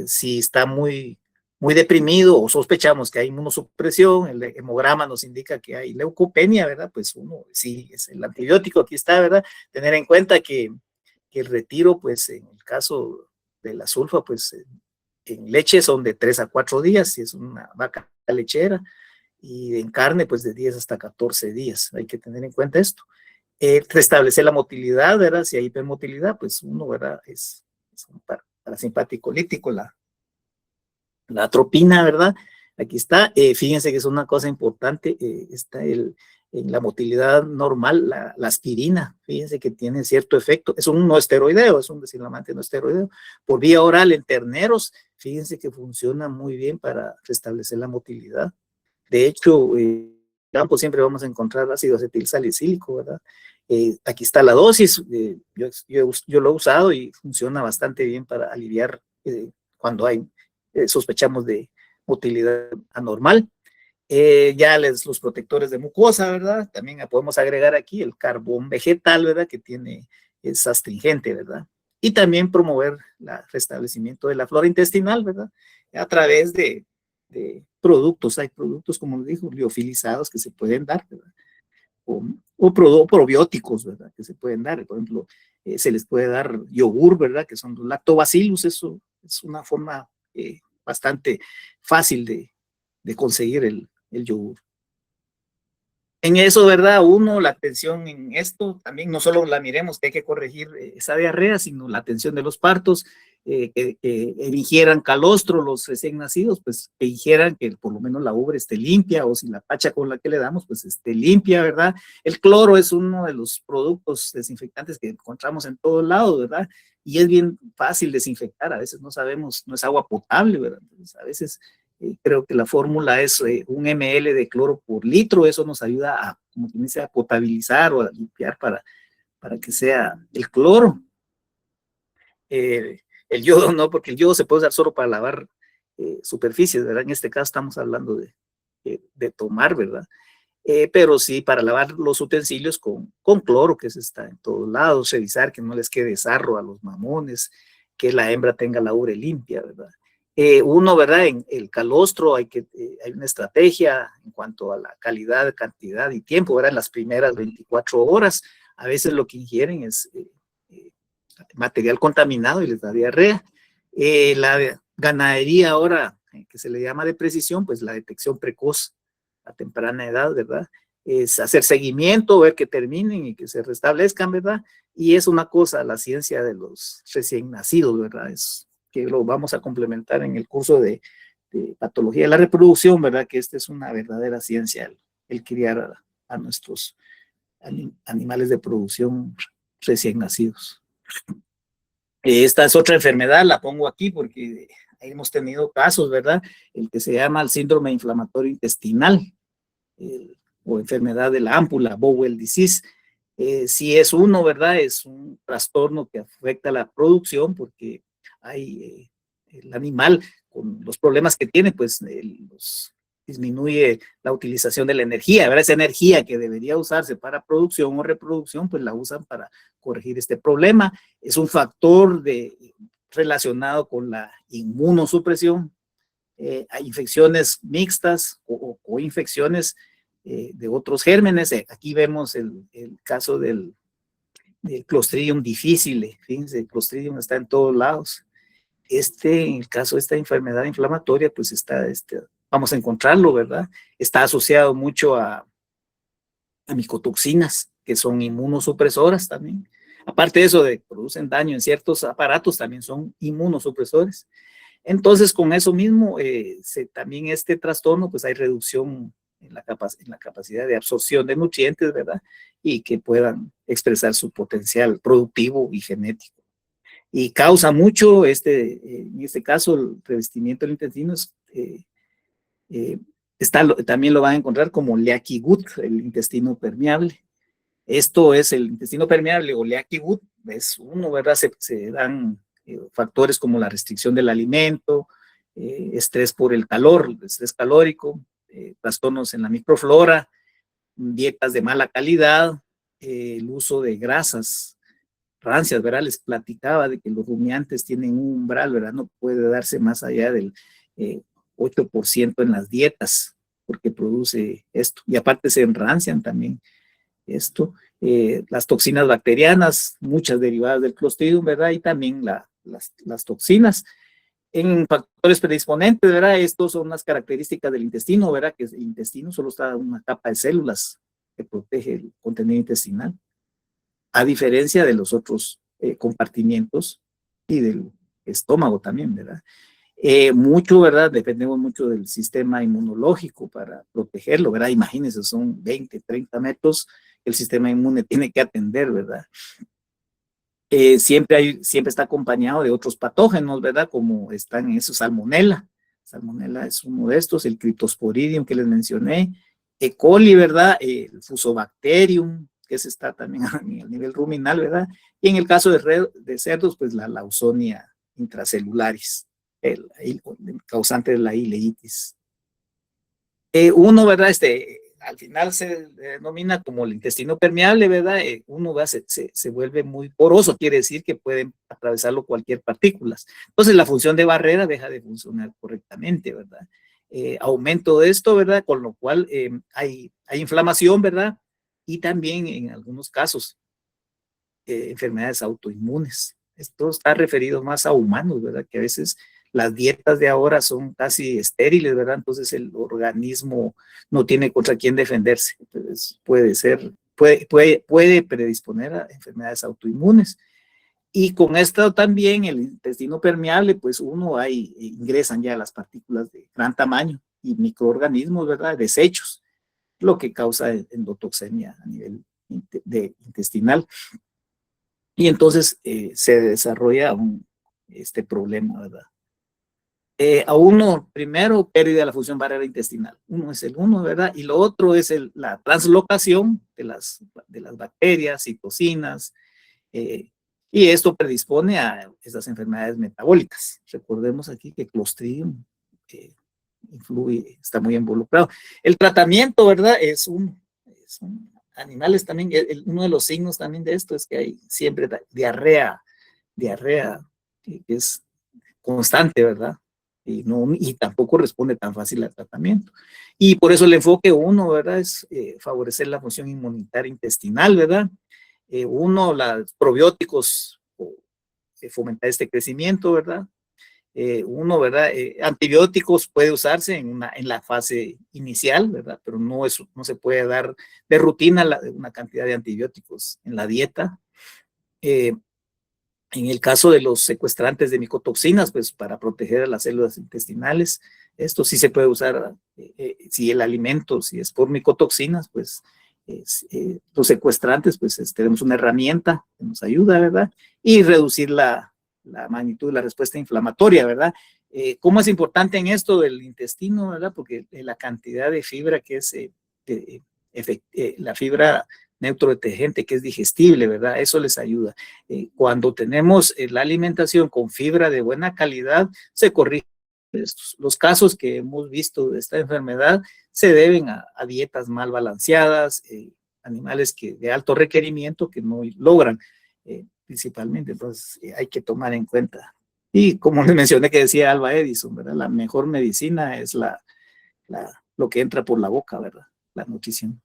si está muy deprimido o sospechamos que hay inmunosupresión, el hemograma nos indica que hay leucopenia, ¿verdad? Pues sí, es el antibiótico, aquí está, ¿verdad? Tener en cuenta que el retiro, pues en el caso de la sulfa, pues en leche son de 3 a 4 días, si es una vaca lechera, y en carne, pues de 10 hasta 14 días. Hay que tener en cuenta esto. Restablecer la motilidad, ¿verdad? Si hay hipermotilidad, pues ¿verdad? Es un parasimpático lítico, la atropina, ¿verdad? Aquí está. Fíjense que es una cosa importante. Está en la motilidad normal, la aspirina. Fíjense que tiene cierto efecto. Es un no esteroideo, es un desinflamante no esteroideo. Por vía oral en terneros, fíjense que funciona muy bien para restablecer la motilidad. De hecho, en campo siempre vamos a encontrar ácido acetil salicílico, ¿verdad? Aquí está la dosis, yo lo he usado y funciona bastante bien para aliviar cuando sospechamos de motilidad anormal. Ya los protectores de mucosa, ¿verdad? También podemos agregar aquí el carbón vegetal, ¿verdad? Que es astringente, ¿verdad? Y también promover el restablecimiento de la flora intestinal, ¿verdad? A través de productos. Hay productos, como les digo, liofilizados que se pueden dar, ¿verdad? O probióticos, ¿verdad? Que se pueden dar. Por ejemplo, se les puede dar yogur, ¿verdad? Que son los lactobacillus. Eso es una forma bastante fácil de conseguir el yogur. En eso, ¿verdad? La atención en esto, también no solo la miremos que hay que corregir esa diarrea, sino la atención de los partos, que ingieran calostro los recién nacidos, pues que ingieran que por lo menos la ubre esté limpia, o si la pacha con la que le damos, pues esté limpia, ¿verdad? El cloro es uno de los productos desinfectantes que encontramos en todos lados, ¿verdad? Y es bien fácil desinfectar, a veces no sabemos, no es agua potable, ¿verdad? Entonces, a veces creo que la fórmula es 1 ml de cloro por litro. Eso nos ayuda como quien dice, a potabilizar o a limpiar para que sea el cloro. El yodo no, porque el yodo se puede usar solo para lavar superficies, ¿verdad? En este caso estamos hablando de tomar, ¿verdad? Pero sí para lavar los utensilios con cloro, que está en todos lados, revisar que no les quede sarro a los mamones, que la hembra tenga la ubre limpia, ¿verdad? ¿Verdad? En el calostro hay una estrategia en cuanto a la calidad, cantidad y tiempo, ¿verdad? En las primeras 24 horas, a veces lo que ingieren es material contaminado y les da diarrea. La ganadería ahora, que se le llama de precisión, pues la detección precoz a temprana edad, ¿verdad? Es hacer seguimiento, ver que terminen y que se restablezcan, ¿verdad? Y es una cosa, la ciencia de los recién nacidos, ¿verdad? Es que lo vamos a complementar en el curso de patología de la reproducción, ¿verdad? Que esta es una verdadera ciencia, el criar a nuestros animales de producción recién nacidos. Esta es otra enfermedad, la pongo aquí porque hemos tenido casos, ¿verdad? El que se llama el síndrome inflamatorio intestinal o enfermedad de la ámpula, Bowel disease. Si es ¿verdad? Es un trastorno que afecta la producción porque hay el animal con los problemas que tiene, pues disminuye la utilización de la energía, ¿verdad? Esa energía que debería usarse para producción o reproducción, pues la usan para corregir este problema. Es un factor relacionado con la inmunosupresión. Hay infecciones mixtas o infecciones de otros gérmenes. Aquí vemos el caso del Clostridium difficile. Fíjense, el Clostridium está en todos lados. En el caso de esta enfermedad inflamatoria, pues vamos a encontrarlo, ¿verdad? Está asociado mucho a micotoxinas, que son inmunosupresoras también. Aparte de eso, producen daño en ciertos aparatos, también son inmunosupresores. Entonces, con eso mismo, también este trastorno, pues hay reducción en la capacidad de absorción de nutrientes, ¿verdad? Y que puedan expresar su potencial productivo y genético. y causa mucho, en este caso, el revestimiento del intestino también lo van a encontrar como leaky gut, el intestino permeable. Esto es el intestino permeable o leaky gut, es uno, ¿verdad? Se dan factores como la restricción del alimento, estrés por el calor, estrés calórico, trastornos en la microflora, dietas de mala calidad, el uso de grasas rancias, ¿verdad? Les platicaba de que los rumiantes tienen un umbral, ¿verdad? No puede darse más allá del 8% en las dietas, porque produce esto. Y aparte se enrancian también esto. Las toxinas bacterianas, muchas derivadas del Clostridium, ¿verdad? Y también las toxinas. En factores predisponentes, ¿verdad? Estos son las características del intestino, ¿verdad? Que el intestino solo está una capa de células que protege el contenido intestinal, a diferencia de los otros compartimientos y del estómago también, ¿verdad? Mucho, ¿verdad? Dependemos mucho del sistema inmunológico para protegerlo, ¿verdad? Imagínense, son 20, 30 metros que el sistema inmune tiene que atender, ¿verdad? Siempre está acompañado de otros patógenos, ¿verdad? Como están esos salmonella. Salmonella es uno de estos, el Cryptosporidium que les mencioné, E. coli, ¿verdad? El Fusobacterium, que ese está también a nivel ruminal, ¿verdad? Y en el caso de cerdos, pues la Lawsonia intracelularis, el causante de la ileitis. Uno, ¿verdad? Al final se denomina como el intestino permeable, ¿verdad? Uno se vuelve muy poroso, quiere decir que pueden atravesarlo cualquier partícula. Entonces la función de barrera deja de funcionar correctamente, ¿verdad? Aumento de esto, ¿verdad? Con lo cual hay inflamación, ¿verdad? Y también en algunos casos enfermedades autoinmunes. Esto está referido más a humanos, ¿verdad? Que a veces las dietas de ahora son casi estériles, ¿verdad? Entonces el organismo no tiene contra quién defenderse. Entonces puede predisponer a enfermedades autoinmunes. Y con esto también el intestino permeable, pues ingresan ya las partículas de gran tamaño y microorganismos, ¿verdad? Desechos, lo que causa endotoxemia a nivel intestinal. Y entonces se desarrolla este problema, ¿verdad? A uno, primero, pérdida de la función barrera intestinal. Uno es el uno, ¿verdad? Y lo otro es la translocación de las bacterias, citocinas, y esto predispone a estas enfermedades metabólicas. Recordemos aquí que Clostridium está muy involucrado. El tratamiento, ¿verdad? Animales también, uno de los signos también de esto es que hay siempre diarrea que es constante, ¿verdad? Y tampoco responde tan fácil al tratamiento. Y por eso el enfoque uno, ¿verdad? Es favorecer la función inmunitaria intestinal, ¿verdad? Los probióticos, fomentar este crecimiento, ¿verdad? ¿Verdad? Antibióticos puede usarse en la fase inicial, ¿verdad? Pero no se puede dar de rutina una cantidad de antibióticos en la dieta. En el caso de los secuestrantes de micotoxinas, pues para proteger a las células intestinales, esto sí se puede usar, si el alimento, si es por micotoxinas, pues los secuestrantes, pues tenemos una herramienta que nos ayuda, ¿verdad? Y reducir la magnitud de la respuesta inflamatoria, ¿verdad? ¿Cómo es importante en esto del intestino, ¿verdad? Porque la cantidad de fibra que es la fibra neutrodetergente que es digestible, ¿verdad? Eso les ayuda. Cuando tenemos la alimentación con fibra de buena calidad, se corrigen estos. Los casos que hemos visto de esta enfermedad se deben a dietas mal balanceadas, animales de alto requerimiento que no logran principalmente. Entonces hay que tomar en cuenta. Y como les mencioné que decía Alba Edison, ¿verdad? La mejor medicina es lo que entra por la boca, ¿verdad? La nutrición.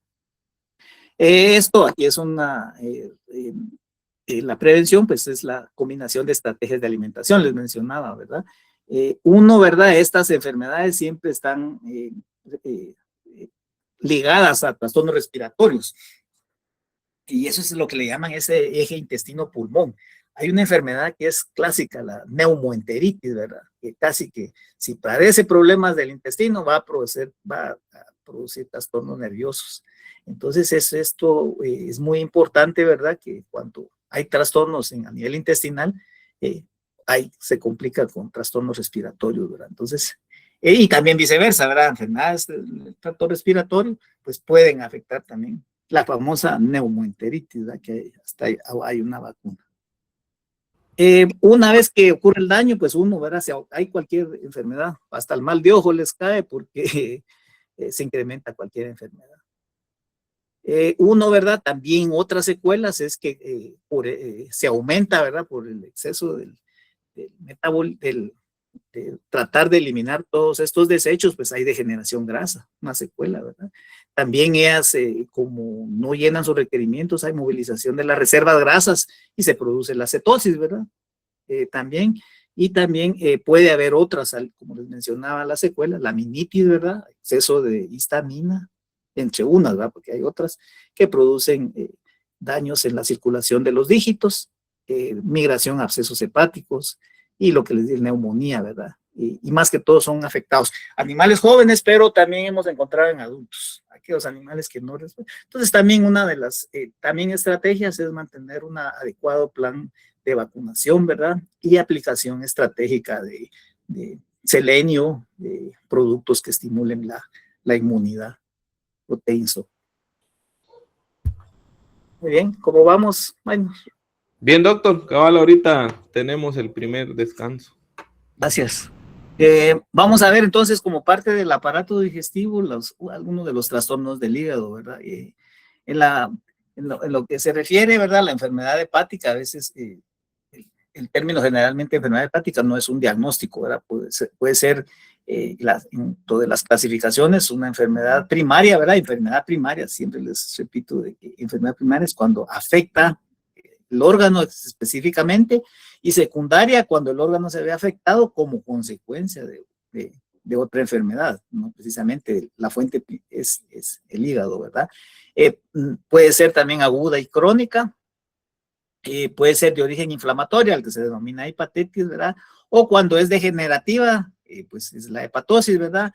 Esto aquí es la prevención, pues es la combinación de estrategias de alimentación, les mencionaba, ¿verdad? ¿Verdad? Estas enfermedades siempre están ligadas a trastornos respiratorios. Y eso es lo que le llaman ese eje intestino-pulmón. Hay una enfermedad que es clásica, la neumoenteritis, ¿verdad? Que casi que si padece problemas del intestino va a producir trastornos nerviosos. Entonces esto es muy importante, ¿verdad? Que cuando hay trastornos a nivel intestinal, ahí se complica con trastornos respiratorios, ¿verdad? Entonces, y también viceversa, ¿verdad? Enfermedades del tracto respiratorio, pues pueden afectar también la famosa neumoenteritis, ¿verdad? Que hasta hay una vacuna. Una vez que ocurre el daño, pues uno, ¿verdad? Si hay cualquier enfermedad, hasta el mal de ojo les cae porque se incrementa cualquier enfermedad. Uno, ¿verdad? También otras secuelas es que se aumenta, ¿verdad? Por el exceso de tratar de eliminar todos estos desechos, pues hay degeneración grasa, una secuela, ¿verdad? También ellas, como no llenan sus requerimientos, hay movilización de las reservas grasas y se produce la cetosis, ¿verdad? También, y también puede haber otras, como les mencionaba, la secuela, la minitis, ¿verdad? Exceso de histamina, entre unas, ¿verdad? Porque hay otras que producen daños en la circulación de los dígitos, migración a abscesos hepáticos y lo que les digo, neumonía, ¿verdad? Y más que todo son afectados animales jóvenes, pero también hemos encontrado en adultos, aquellos animales que no responden. Entonces también una de las también estrategias es mantener un adecuado plan de vacunación, ¿verdad? Y aplicación estratégica de selenio, de productos que estimulen la inmunidad. Proteinso. Muy bien, ¿cómo vamos? Bueno. Bien, doctor, cabal, ahorita tenemos el primer descanso. Gracias. Vamos a ver entonces como parte del aparato digestivo algunos de los trastornos del hígado, ¿verdad? En lo que se refiere, ¿verdad? La enfermedad hepática, a veces el término generalmente enfermedad hepática no es un diagnóstico, ¿verdad? Puede ser dentro de las clasificaciones una enfermedad primaria, ¿verdad? Enfermedad primaria, siempre les repito de que enfermedad primaria es cuando afecta el órgano específicamente, y secundaria cuando el órgano se ve afectado como consecuencia de otra enfermedad, ¿no? Precisamente la fuente es el hígado, ¿verdad? Puede ser también aguda y crónica, puede ser de origen inflamatorio, al que se denomina hepatitis, ¿verdad? O cuando es degenerativa, pues es la hepatosis, ¿verdad?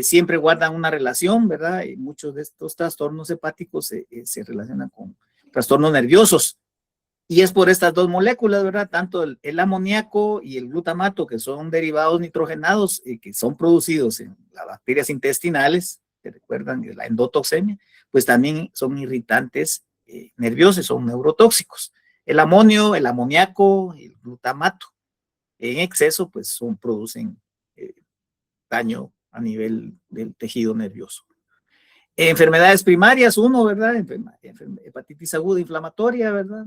Siempre guardan una relación, ¿verdad? Y muchos de estos trastornos hepáticos se relacionan con trastornos nerviosos. Y es por estas dos moléculas, ¿verdad? Tanto el amoníaco y el glutamato, que son derivados nitrogenados, que son producidos en las bacterias intestinales, que recuerdan de la endotoxemia, pues también son irritantes nerviosos, son neurotóxicos. El amonio, el amoníaco, el glutamato, en exceso, pues producen daño a nivel del tejido nervioso. Enfermedades primarias, ¿verdad? Hepatitis aguda inflamatoria, ¿verdad?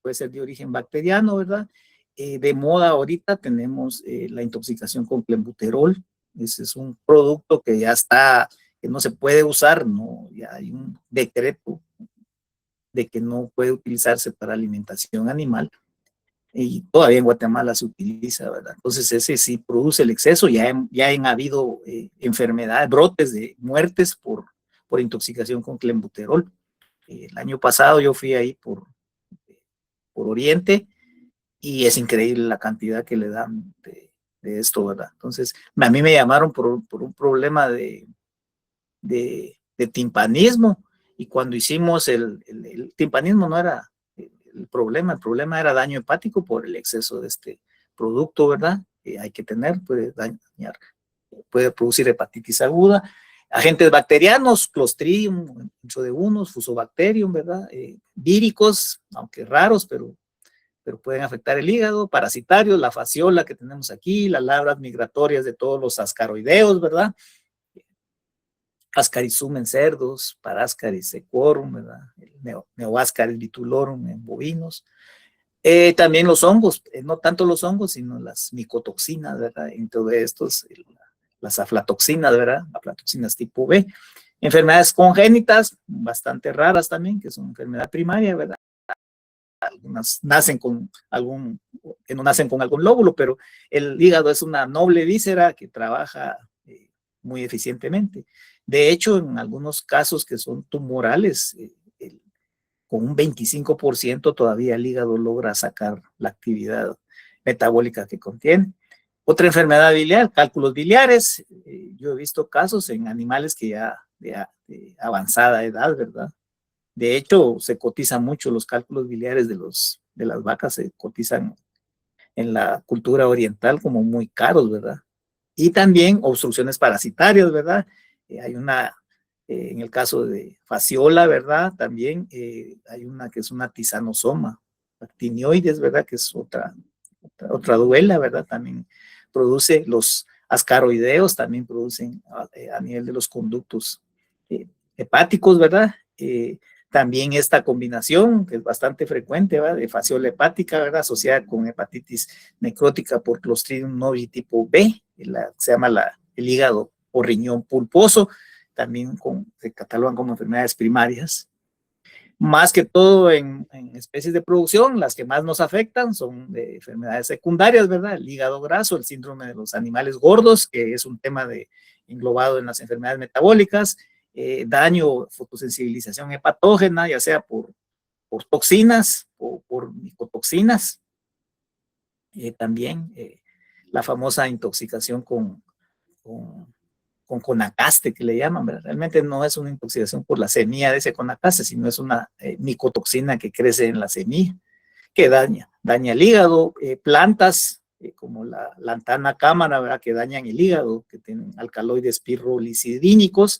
Puede ser de origen bacteriano, ¿verdad? De moda ahorita tenemos la intoxicación con clenbuterol. Ese es un producto que ya está, que no se puede usar, ¿no? Ya hay un decreto de que no puede utilizarse para alimentación animal. Y todavía en Guatemala se utiliza, ¿verdad? Entonces ese sí produce el exceso. Ya han habido enfermedades, brotes de muertes por intoxicación con clenbuterol. El año pasado yo fui ahí por Oriente y es increíble la cantidad que le dan de esto, ¿verdad? Entonces, a mí me llamaron por un problema de timpanismo, y cuando hicimos el timpanismo no era el problema era daño hepático por el exceso de este producto, ¿verdad? Hay que tener, puede dañar, puede producir hepatitis aguda. Agentes bacterianos, Clostridium, mucho de unos, Fusobacterium, ¿verdad? Víricos, aunque raros, pero pueden afectar el hígado. Parasitarios, la fasciola que tenemos aquí, las larvas migratorias de todos los ascaroideos, ¿verdad? Ascarisum en cerdos, Parascaris sequorum, ¿verdad? Neoascaris bitulorum en bovinos. También los hongos, no tanto los hongos, sino las micotoxinas, ¿verdad? Entre estos, las aflatoxinas, ¿verdad? Aflatoxinas tipo B. Enfermedades congénitas, bastante raras también, que son enfermedad primaria, ¿verdad? Algunas nacen con que no nacen con algún lóbulo, pero el hígado es una noble víscera que trabaja muy eficientemente. De hecho, en algunos casos que son tumorales, con un 25% todavía el hígado logra sacar la actividad metabólica que contiene. Otra enfermedad biliar, cálculos biliares. Yo he visto casos en animales que ya de avanzada edad, ¿verdad? De hecho, se cotizan mucho los cálculos biliares de las vacas, se cotizan en la cultura oriental como muy caros, ¿verdad? Y también obstrucciones parasitarias, ¿verdad? Hay una, en el caso de fasciola, ¿verdad? También hay una que es una tisanosoma, actinioides, ¿verdad? Que es otra duela, ¿verdad? También produce los ascaroideos, también producen a nivel de los conductos hepáticos, ¿verdad? También esta combinación, que es bastante frecuente, ¿verdad? De fasciola hepática, ¿verdad? Asociada con hepatitis necrótica por Clostridium novi tipo B, se llama el hígado o riñón pulposo, también se catalogan como enfermedades primarias. Más que todo en especies de producción, las que más nos afectan son de enfermedades secundarias, ¿verdad? El hígado graso, el síndrome de los animales gordos, que es un tema englobado en las enfermedades metabólicas, daño, fotosensibilización hepatógena, ya sea por toxinas o por micotoxinas. También la famosa intoxicación con conacaste, que le llaman, ¿verdad? Realmente no es una intoxicación por la semilla de ese conacaste, sino es una micotoxina que crece en la semilla, que daña el hígado, plantas como la lantana cámara, ¿verdad? Que dañan el hígado, que tienen alcaloides pirrolicidínicos,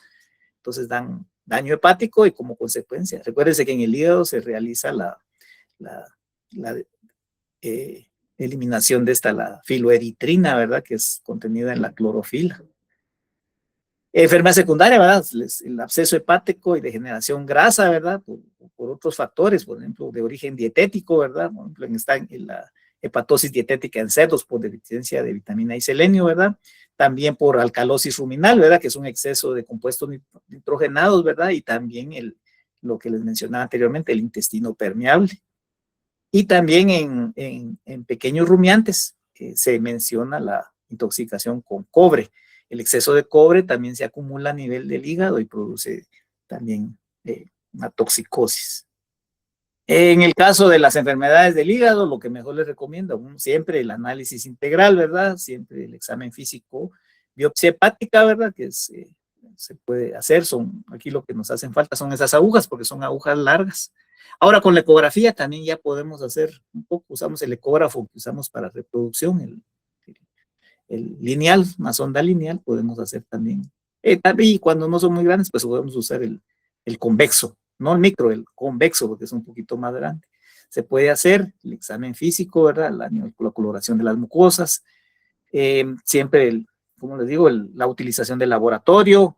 entonces dan daño hepático y como consecuencia, recuérdense que en el hígado se realiza la eliminación de la filoeritrina, ¿verdad? Que es contenida en la clorofila. Enfermedad secundaria, ¿verdad? El absceso hepático y degeneración grasa, ¿verdad? Por otros factores, por ejemplo, de origen dietético, ¿verdad? Por ejemplo, está en la hepatosis dietética en cerdos por deficiencia de vitamina y selenio, ¿verdad? También por alcalosis ruminal, ¿verdad? Que es un exceso de compuestos nitrogenados, ¿verdad? Y también lo que les mencionaba anteriormente, el intestino permeable. Y también en pequeños rumiantes se menciona la intoxicación con cobre. El exceso de cobre también se acumula a nivel del hígado y produce también una toxicosis. En el caso de las enfermedades del hígado, lo que mejor les recomiendo, siempre el análisis integral, ¿verdad? Siempre el examen físico, biopsia hepática, ¿verdad? Que se puede hacer, aquí lo que nos hacen falta son esas agujas, porque son agujas largas. Ahora con la ecografía también ya podemos hacer un poco, usamos el ecógrafo que usamos para reproducción, el lineal, una sonda lineal, podemos hacer también. Y cuando no son muy grandes, pues podemos usar el convexo, no el micro, el convexo, porque es un poquito más grande. Se puede hacer el examen físico, ¿verdad? La coloración de las mucosas, siempre, como les digo, la utilización del laboratorio,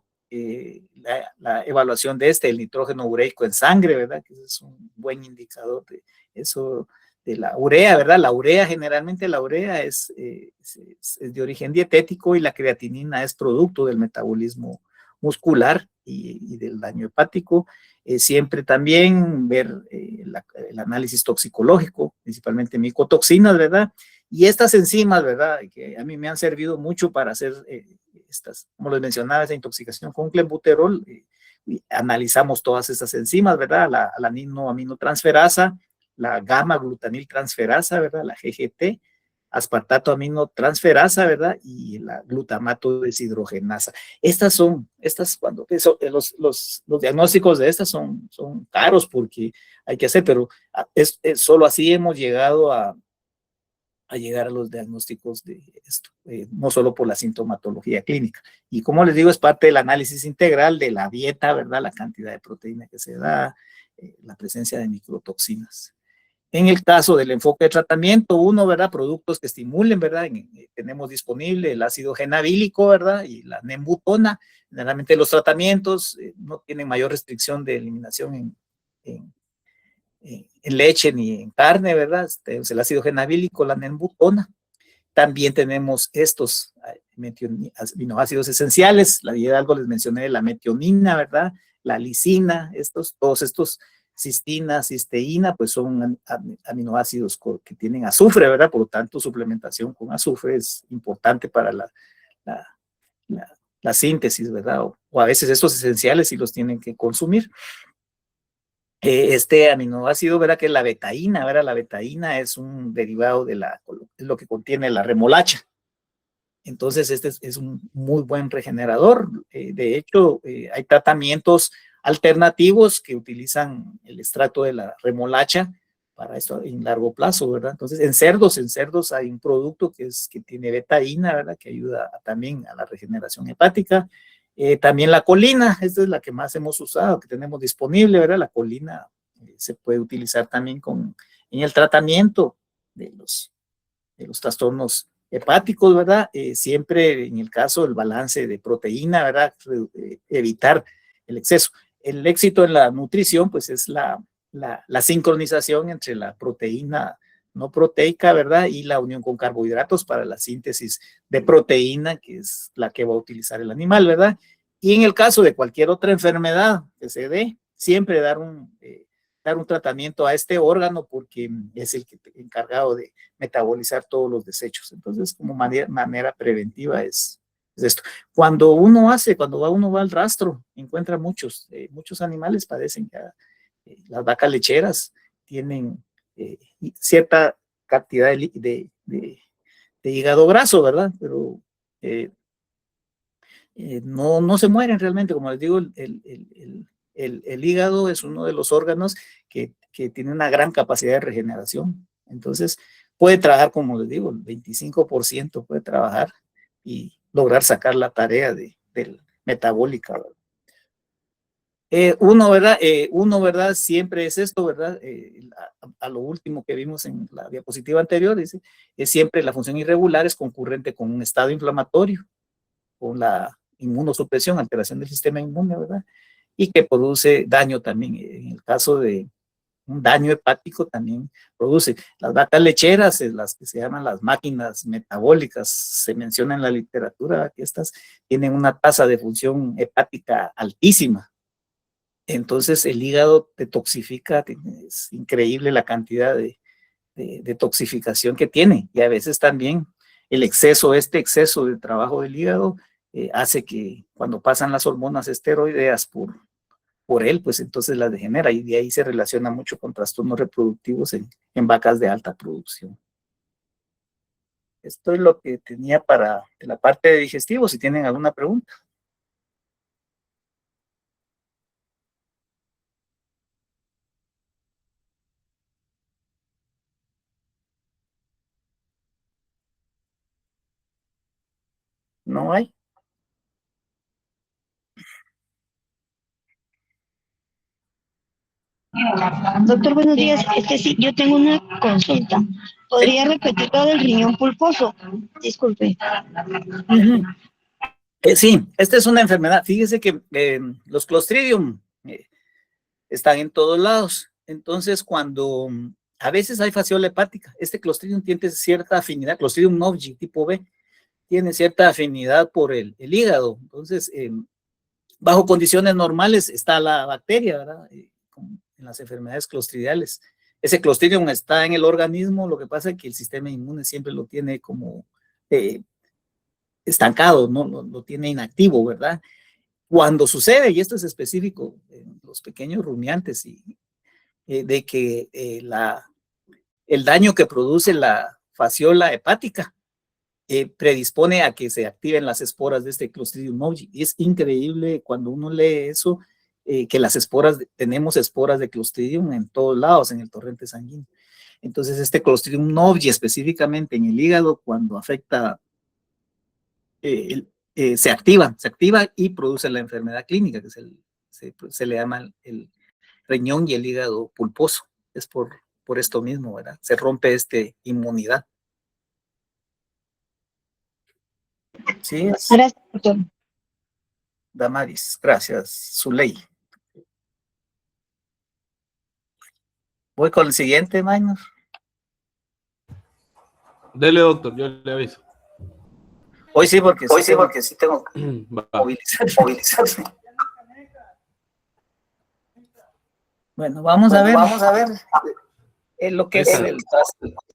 la evaluación el nitrógeno ureico en sangre, ¿verdad? Que es un buen indicador de eso, de la urea, ¿verdad? Generalmente la urea es de origen dietético y la creatinina es producto del metabolismo muscular y del daño hepático. Siempre también ver el análisis toxicológico, principalmente micotoxinas, ¿verdad? Y estas enzimas, ¿verdad? Que a mí me han servido mucho para hacer como les mencionaba, esa intoxicación con clenbuterol. Analizamos todas estas enzimas, ¿verdad? La aminotransferasa, la gamma-glutaniltransferasa, ¿verdad? La GGT, aspartato aminotransferasa, ¿verdad? Y la glutamato deshidrogenasa. Cuando los diagnósticos de estas son caros porque hay que hacer, pero solo así hemos llegado a llegar a los diagnósticos de esto, no solo por la sintomatología clínica. Y como les digo, es parte del análisis integral de la dieta, ¿verdad? La cantidad de proteína que se da, la presencia de microtoxinas. En el caso del enfoque de tratamiento, ¿verdad? Productos que estimulen, ¿verdad? Tenemos disponible el ácido genavílico, ¿verdad? Y la nembutona. Generalmente los tratamientos no tienen mayor restricción de eliminación en leche ni en carne, ¿verdad? El ácido genavílico, la nembutona. También tenemos estos aminoácidos esenciales, algo les mencioné, la metionina, ¿verdad? La lisina, todos estos cistina, cisteína, pues son aminoácidos que tienen azufre, ¿verdad? Por lo tanto, suplementación con azufre es importante para la síntesis, ¿verdad? O a veces estos esenciales sí los tienen que consumir. Este aminoácido, ¿verdad? Que es la betaína, ¿verdad? La betaína es un derivado es lo que contiene la remolacha. Entonces, este es un muy buen regenerador. De hecho, hay tratamientos alternativos que utilizan el extracto de la remolacha para esto en largo plazo, ¿verdad? Entonces, en cerdos hay un producto que tiene betaína, ¿verdad? Que ayuda también a la regeneración hepática. También la colina, esta es la que más hemos usado, que tenemos disponible, ¿verdad? La colina se puede utilizar también en el tratamiento de los trastornos hepáticos, ¿verdad? Siempre en el caso del balance de proteína, ¿verdad? Evitar el exceso. El éxito en la nutrición, pues es la sincronización entre la proteína no proteica, ¿verdad? Y la unión con carbohidratos para la síntesis de proteína, que es la que va a utilizar el animal, ¿verdad? Y en el caso de cualquier otra enfermedad que se dé, siempre dar un tratamiento a este órgano porque es el encargado de metabolizar todos los desechos. Entonces, como manera preventiva es esto. Cuando uno va al rastro, encuentra muchos animales padecen ya. Las vacas lecheras tienen cierta cantidad de hígado graso, ¿verdad? Pero no se mueren realmente. Como les digo, el hígado es uno de los órganos que tiene una gran capacidad de regeneración. Entonces, puede trabajar, como les digo, el 25% puede trabajar y lograr sacar la tarea del metabólica, ¿verdad? ¿Verdad? Siempre es esto, ¿verdad? A lo último que vimos en la diapositiva anterior, dice, es siempre la función irregular es concurrente con un estado inflamatorio, con la inmunosupresión, alteración del sistema inmune, ¿verdad? Y que produce daño también. En el caso de un daño hepático también produce. Las vacas lecheras, las que se llaman las máquinas metabólicas, se menciona en la literatura que estas tienen una tasa de función hepática altísima. Entonces el hígado te toxifica, es increíble la cantidad de toxificación que tiene, y a veces también este exceso de trabajo del hígado hace que cuando pasan las hormonas esteroideas por él, pues entonces las degenera, y de ahí se relaciona mucho con trastornos reproductivos en vacas de alta producción. Esto es lo que tenía para la parte de digestivo, si tienen alguna pregunta. ¿No hay? Doctor, buenos días. Es que sí, yo tengo una consulta. ¿Podría repetir lo del riñón pulposo? Disculpe. Sí, esta es una enfermedad. Fíjese que los Clostridium están en todos lados. Entonces, cuando a veces hay fasciola hepática, este Clostridium tiene cierta afinidad, Clostridium novyi tipo B, tiene cierta afinidad por el hígado. Entonces, bajo condiciones normales está la bacteria, ¿verdad? En las enfermedades clostridiales. Ese Clostridium está en el organismo, lo que pasa es que el sistema inmune siempre lo tiene como estancado, ¿no? Lo tiene inactivo, ¿verdad? Cuando sucede, y esto es específico en los pequeños rumiantes, de que el daño que produce la fasciola hepática predispone a que se activen las esporas de este Clostridium novyi. Y es increíble cuando uno lee eso, que las esporas, tenemos esporas de Clostridium en todos lados, en el torrente sanguíneo. Entonces, este Clostridium novyi específicamente en el hígado, cuando afecta, se activa y produce la enfermedad clínica, que se le llama el riñón y el hígado pulposo. Es por esto mismo, ¿verdad? Se rompe inmunidad. Sí, Gracias, doctor. Damaris, gracias, Zuley. Voy con el siguiente, Maynor. Dele, doctor, yo le aviso. Hoy sí, porque sí tengo que movilizarme. Bueno, vamos a ver lo que es el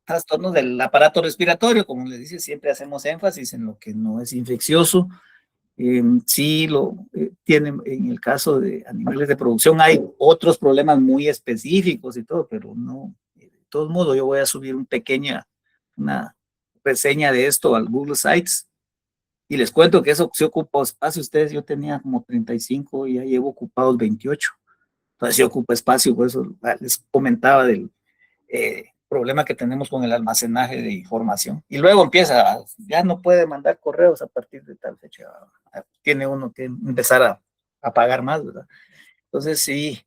trastorno del aparato respiratorio. Como les dice, siempre hacemos énfasis en lo que no es infeccioso. Sí lo tienen en el caso de animales de producción. Hay otros problemas muy específicos y todo, pero no. De todos modos, yo voy a subir una reseña de esto al Google Sites. Y les cuento que eso se ocupa espacio. Ustedes, yo tenía como 35 y ya llevo ocupados 28. Entonces, se ocupa espacio. Por eso les comentaba del problema que tenemos con el almacenaje de información. Y luego empieza, ya no puede mandar correos a partir de tal fecha. Tiene uno que empezar a pagar más, ¿verdad? Entonces, sí,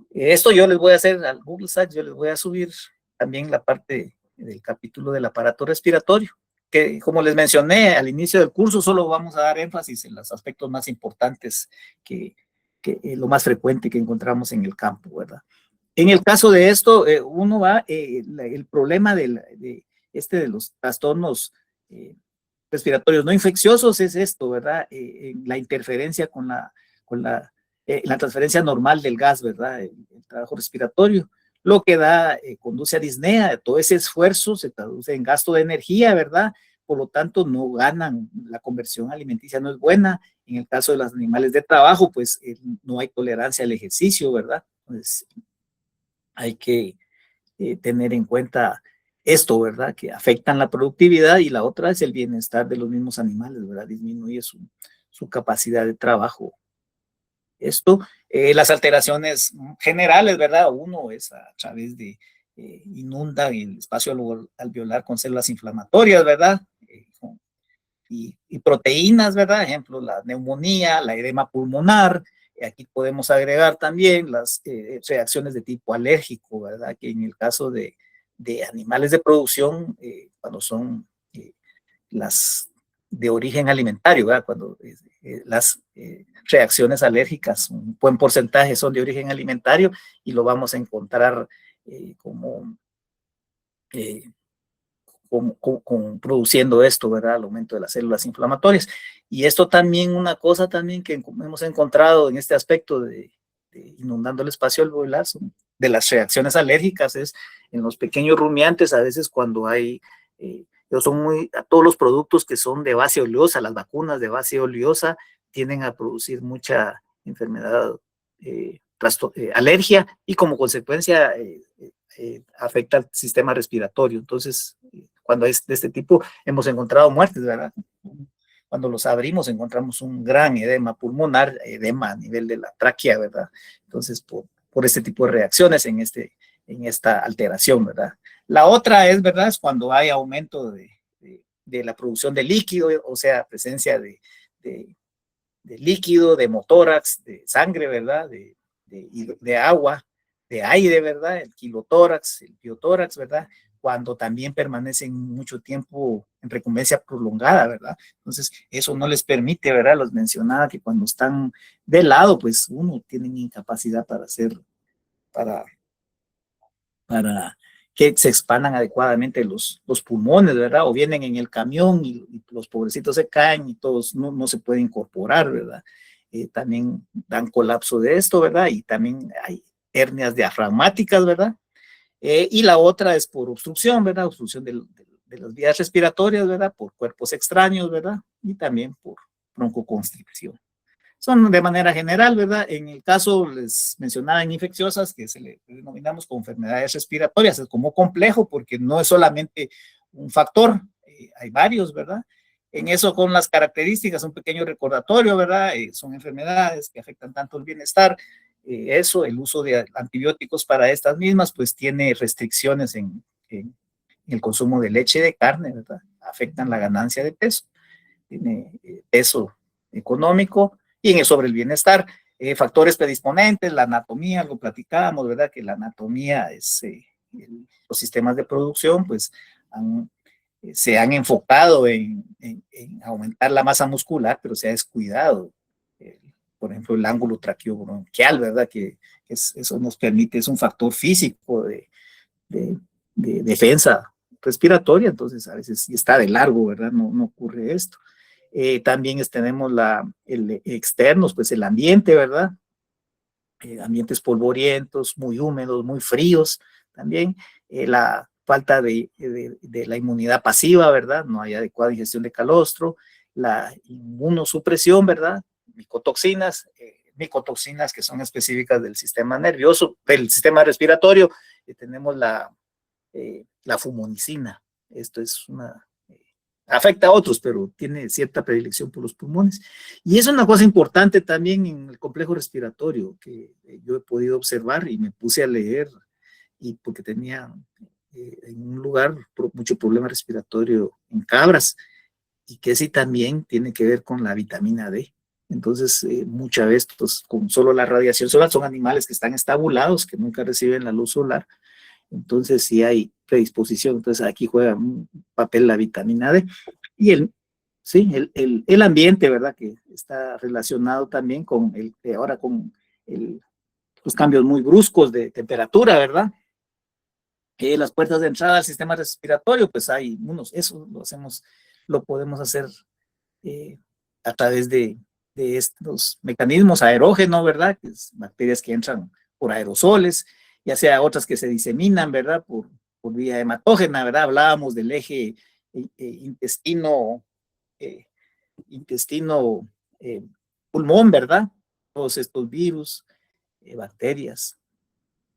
esto yo les voy a hacer al Google Sites, yo les voy a subir también la parte del capítulo del aparato respiratorio, que como les mencioné al inicio del curso, solo vamos a dar énfasis en los aspectos más importantes que lo más frecuente que encontramos en el campo, ¿verdad? En el caso de esto, uno va, el problema de los trastornos respiratorios no infecciosos es esto, ¿verdad? La interferencia con la transferencia normal del gas, ¿verdad? El trabajo respiratorio, lo que conduce a disnea. Todo ese esfuerzo se traduce en gasto de energía, ¿verdad? Por lo tanto, no ganan, la conversión alimenticia no es buena. En el caso de los animales de trabajo, pues no hay tolerancia al ejercicio, ¿verdad? Pues hay que tener en cuenta esto, ¿verdad? Que afectan la productividad, y la otra es el bienestar de los mismos animales, ¿verdad? Disminuye su capacidad de trabajo. Esto, las alteraciones generales, ¿verdad? Uno es a través de inunda el espacio alveolar con células inflamatorias, ¿verdad? Y proteínas, ¿verdad? Ejemplo, la neumonía, la edema pulmonar. Aquí podemos agregar también las reacciones de tipo alérgico, ¿verdad? Que en el caso de animales de producción, cuando son las de origen alimentario, ¿verdad? Cuando las reacciones alérgicas, un buen porcentaje son de origen alimentario, y lo vamos a encontrar produciendo esto, ¿verdad? El aumento de las células inflamatorias. Y esto también, una cosa también que hemos encontrado en este aspecto de inundando el espacio alveolar, de las reacciones alérgicas, es en los pequeños rumiantes, a veces cuando hay, a todos los productos que son de base oleosa, las vacunas de base oleosa, tienden a producir mucha enfermedad, alergia, y como consecuencia afecta al sistema respiratorio. Entonces, cuando es de este tipo, hemos encontrado muertes, ¿verdad? Cuando los abrimos, encontramos un gran edema pulmonar, edema a nivel de la tráquea, ¿verdad? Entonces, por este tipo de reacciones en esta alteración, ¿verdad? La otra es, ¿verdad? Es cuando hay aumento de la producción de líquido, o sea, presencia de líquido, de hemotórax, de sangre, ¿verdad? De agua, de aire, ¿verdad? El quilotórax, el biotórax, ¿verdad? Cuando también permanecen mucho tiempo en recumbencia prolongada, ¿verdad? Entonces, eso no les permite, ¿verdad? Los mencionaba que cuando están de lado, pues uno tiene incapacidad para que se expandan adecuadamente los pulmones, ¿verdad? O vienen en el camión y los pobrecitos se caen y todos no se pueden incorporar, ¿verdad? También dan colapso de esto, ¿verdad? Y también hay hernias diafragmáticas, ¿verdad? Y la otra es por obstrucción, ¿verdad? Obstrucción de las vías respiratorias, ¿verdad? Por cuerpos extraños, ¿verdad? Y también por broncoconstricción. Son de manera general, ¿verdad? En el caso, les mencionaba en infecciosas, que se le denominamos como enfermedades respiratorias, es como complejo porque no es solamente un factor, hay varios, ¿verdad? En eso, con las características, un pequeño recordatorio, ¿verdad? Son enfermedades que afectan tanto el bienestar, el uso de antibióticos para estas mismas, pues tiene restricciones en el consumo de leche y de carne, ¿verdad? Afectan la ganancia de peso, tiene peso económico, y sobre el bienestar, factores predisponentes, la anatomía, lo platicábamos, ¿verdad? Que la anatomía es, los sistemas de producción, pues, se han enfocado en aumentar la masa muscular, pero se ha descuidado, por ejemplo, el ángulo traqueobronquial, ¿verdad? Que eso nos permite, es un factor físico de defensa respiratoria, entonces a veces si está de largo, ¿verdad? No ocurre esto. También tenemos el externos, pues el ambiente, ¿verdad? Ambientes polvorientos, muy húmedos, muy fríos, también la falta de la inmunidad pasiva, ¿verdad? No hay adecuada ingestión de calostro, la inmunosupresión, ¿verdad? Micotoxinas que son específicas del sistema nervioso, del sistema respiratorio. Tenemos la fumonicina. Esto es afecta a otros, pero tiene cierta predilección por los pulmones. Y es una cosa importante también en el complejo respiratorio que yo he podido observar y me puse a leer, y porque tenía en un lugar, mucho problema respiratorio en cabras, y que sí también tiene que ver con la vitamina D. Entonces, muchas veces, pues, con solo la radiación solar, son animales que están estabulados, que nunca reciben la luz solar, entonces sí hay predisposición. Entonces aquí juega un papel la vitamina D. Y sí, el ambiente, ¿verdad? Que está relacionado también con ahora con los cambios muy bruscos de temperatura, ¿verdad? Las puertas de entrada al sistema respiratorio, pues hay unos, eso lo podemos hacer a través de estos mecanismos aerógenos, ¿verdad? Que es bacterias que entran por aerosoles, ya sea otras que se diseminan, ¿verdad? Por vía hematógena, ¿verdad? Hablábamos del eje intestino, pulmón, ¿verdad? Todos estos virus, bacterias,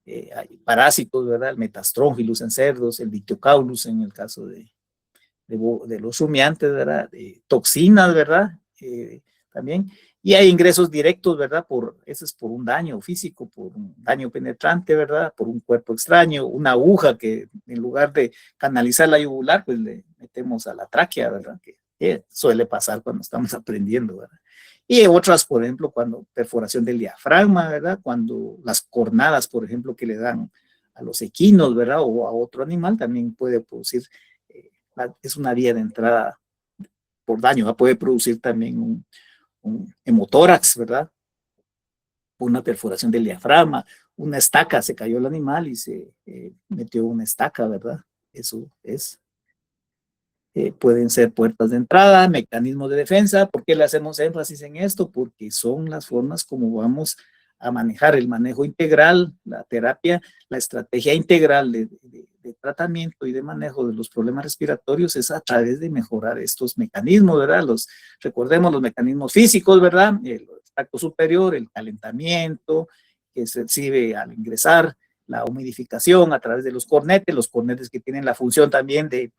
hay parásitos, ¿verdad? El Metastronchilus en cerdos, el Dictyocaulus en el caso de los rumiantes, ¿verdad? Toxinas, ¿verdad? También. Y hay ingresos directos, ¿verdad? Eso es por un daño físico, por un daño penetrante, ¿verdad? Por un cuerpo extraño, una aguja que en lugar de canalizar la yugular, pues le metemos a la tráquea, ¿verdad? Que suele pasar cuando estamos aprendiendo, ¿verdad? Y otras, por ejemplo, cuando perforación del diafragma, ¿verdad? Cuando las cornadas, por ejemplo, que le dan a los equinos, ¿verdad? O a otro animal, también puede producir, es una vía de entrada por daño, ¿verdad? Puede producir también un hemotórax, ¿verdad? Una perforación del diafragma, una estaca, se cayó el animal y se metió una estaca, ¿verdad? Eso es. Pueden ser puertas de entrada, mecanismos de defensa. ¿Por qué le hacemos énfasis en esto? Porque son las formas como vamos a manejar el manejo integral, la terapia, la estrategia integral de tratamiento y de manejo de los problemas respiratorios es a través de mejorar estos mecanismos, ¿verdad? Recordemos los mecanismos físicos, ¿verdad? El tracto superior, el calentamiento que se recibe al ingresar, la humidificación a través de los cornetes que tienen la función también de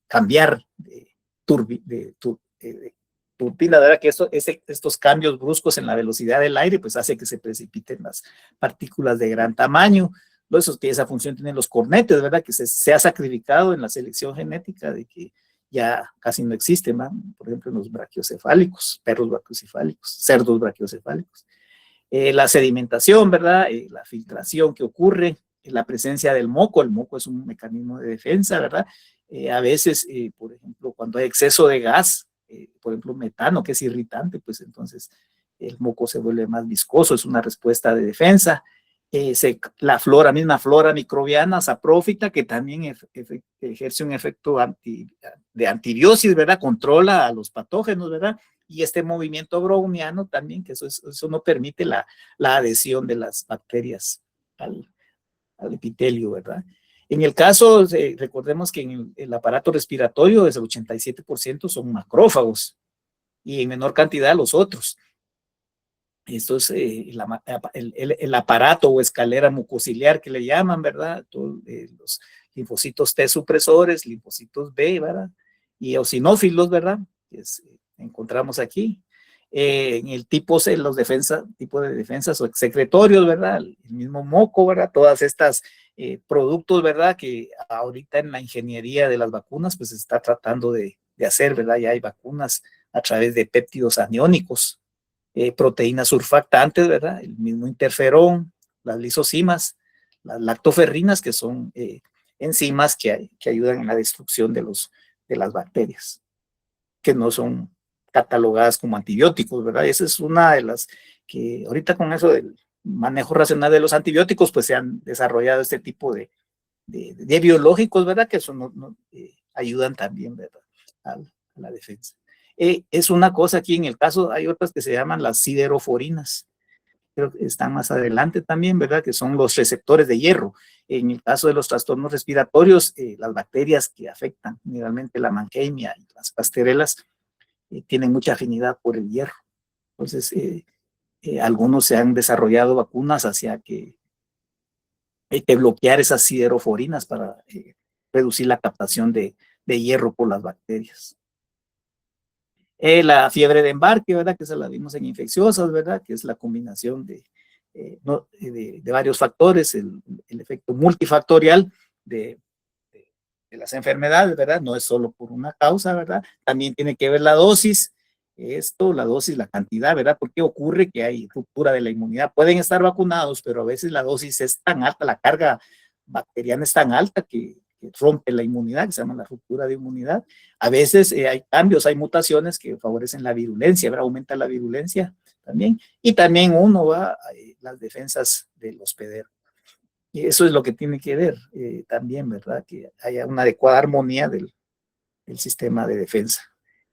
cambiar de turbina, ¿verdad? Que estos cambios bruscos en la velocidad del aire, pues hace que se precipiten las partículas de gran tamaño. Eso, que esa función tienen los cornetes, ¿verdad? Que se ha sacrificado en la selección genética de que ya casi no existen, ¿verdad? Por ejemplo, en los brachiocefálicos, perros brachiocefálicos, cerdos brachiocefálicos. La sedimentación, ¿verdad? La filtración que ocurre, la presencia del moco. El moco es un mecanismo de defensa, ¿verdad? A veces, por ejemplo, cuando hay exceso de gas, por ejemplo, metano, que es irritante, pues entonces el moco se vuelve más viscoso, es una respuesta de defensa. La misma flora microbiana saprófita, que también ejerce un efecto de antibiosis, ¿verdad? Controla a los patógenos, ¿verdad? Y este movimiento browniano también, que eso no permite la adhesión de las bacterias al epitelio, ¿verdad? En el caso, recordemos que en el aparato respiratorio, el 87% son macrófagos y en menor cantidad los otros. Esto es el aparato o escalera mucociliar que le llaman, ¿verdad? Los linfocitos T supresores, linfocitos B, ¿verdad? Y eosinófilos, ¿verdad? Que encontramos aquí. En el tipo de defensas o secretorios, ¿verdad? El mismo moco, ¿verdad? Todas estas productos, ¿verdad? Que ahorita en la ingeniería de las vacunas, pues se está tratando de hacer, ¿verdad? Ya hay vacunas a través de péptidos aniónicos, proteínas surfactantes, ¿verdad? El mismo interferón, las lisocimas, las lactoferrinas, que son enzimas que ayudan en la destrucción de las bacterias, que no son catalogadas como antibióticos, ¿verdad? Esa es una de las que ahorita con eso del manejo racional de los antibióticos, pues se han desarrollado este tipo de biológicos, ¿verdad? Que eso ayudan también, ¿verdad? A la defensa. Es una cosa aquí, en el caso hay otras que se llaman las sideroforinas, creo que están más adelante también, ¿verdad? Que son los receptores de hierro. En el caso de los trastornos respiratorios, las bacterias que afectan generalmente la Mannheimia y las pasterelas tienen mucha afinidad por el hierro. Entonces, algunos se han desarrollado vacunas hacia que hay que bloquear esas sideroforinas para reducir la captación de hierro por las bacterias. La fiebre de embarque, ¿verdad? Que esa la vimos en infecciosas, ¿verdad? Que es la combinación de de varios factores, el efecto multifactorial de las enfermedades, ¿verdad? No es solo por una causa, ¿verdad? También tiene que ver la dosis, la dosis, la cantidad, ¿verdad? Porque ocurre que hay ruptura de la inmunidad. Pueden estar vacunados, pero a veces la dosis es tan alta, la carga bacteriana es tan alta que rompe la inmunidad, que se llama la ruptura de inmunidad. A veces hay cambios, hay mutaciones que favorecen la virulencia, ¿verdad? Aumenta la virulencia también. Y también uno va a las defensas del hospedero. Y eso es lo que tiene que ver también, ¿verdad? Que haya una adecuada armonía del sistema de defensa.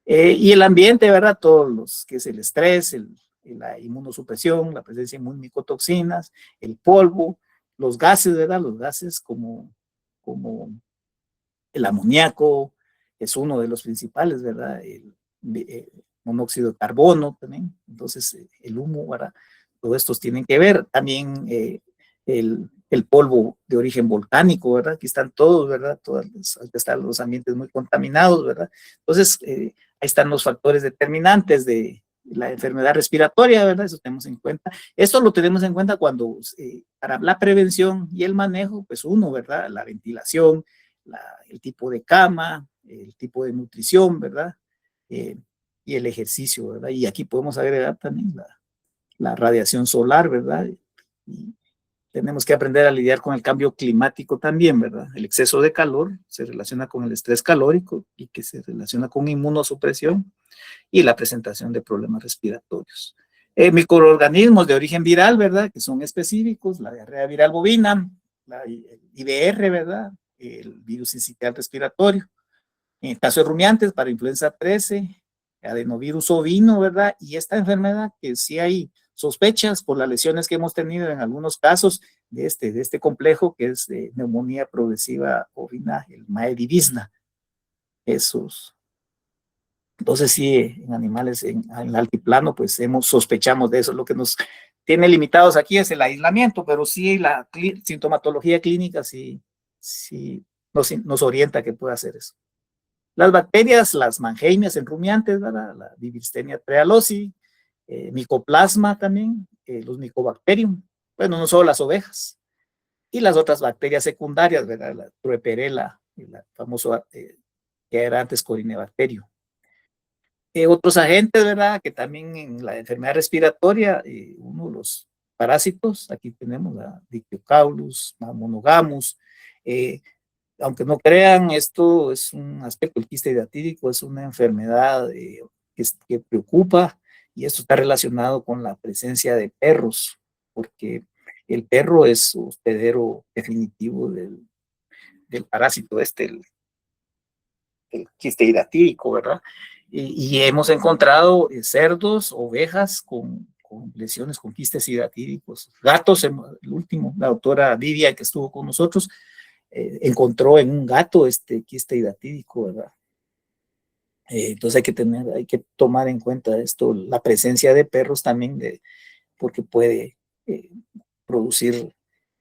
Y el ambiente, ¿verdad? Todos los que es el estrés, la inmunosupresión, la presencia de micotoxinas, el polvo, los gases, ¿verdad? Los gases como el amoníaco es uno de los principales, ¿verdad? El monóxido de carbono también. Entonces, el humo, ¿verdad? Todos estos tienen que ver. También el polvo de origen volcánico, ¿verdad? Aquí están todos, ¿verdad? Están los ambientes muy contaminados, ¿verdad? Entonces, ahí están los factores determinantes de la enfermedad respiratoria, ¿verdad? Eso tenemos en cuenta. Esto lo tenemos en cuenta cuando, para la prevención y el manejo, pues uno, ¿verdad? La ventilación, el tipo de cama, el tipo de nutrición, ¿verdad? Y el ejercicio, ¿verdad? Y aquí podemos agregar también la radiación solar, ¿verdad? Y tenemos que aprender a lidiar con el cambio climático también, ¿verdad? El exceso de calor se relaciona con el estrés calórico y que se relaciona con inmunosupresión y la presentación de problemas respiratorios. Microorganismos de origen viral, ¿verdad? Que son específicos, la diarrea viral bovina, el IBR, ¿verdad? El virus sincitial respiratorio. En el caso de rumiantes, para influenza 13, adenovirus ovino, ¿verdad? Y esta enfermedad que sí hay sospechas por las lesiones que hemos tenido en algunos casos de este complejo que es de neumonía progresiva ovina, el Maedivizna. Entonces sí, en animales en el altiplano, pues sospechamos de eso. Lo que nos tiene limitados aquí es el aislamiento, pero sí la sintomatología clínica sí nos orienta que pueda hacer eso. Las bacterias, las mangemias en rumiantes, ¿verdad? La Bibirstenia trealosi, micoplasma también, los Mycobacterium, bueno, no solo las ovejas, y las otras bacterias secundarias, ¿verdad? La Trueperella, la famosa que era antes Corynebacterium. Otros agentes, ¿verdad? Que también en la enfermedad respiratoria, uno de los parásitos, aquí tenemos la Dictyocaulus, la Monogamus, aunque no crean, esto es un aspecto, el quiste hidratídico es una enfermedad que preocupa, y esto está relacionado con la presencia de perros, porque el perro es hospedero definitivo del parásito el quiste hidratídico, ¿verdad? Y hemos encontrado cerdos, ovejas con lesiones, con quistes hidratídicos, gatos, el último, la doctora Vivian que estuvo con nosotros, encontró en un gato quiste hidratídico, ¿verdad? Entonces hay que tomar en cuenta esto, la presencia de perros también, porque puede producir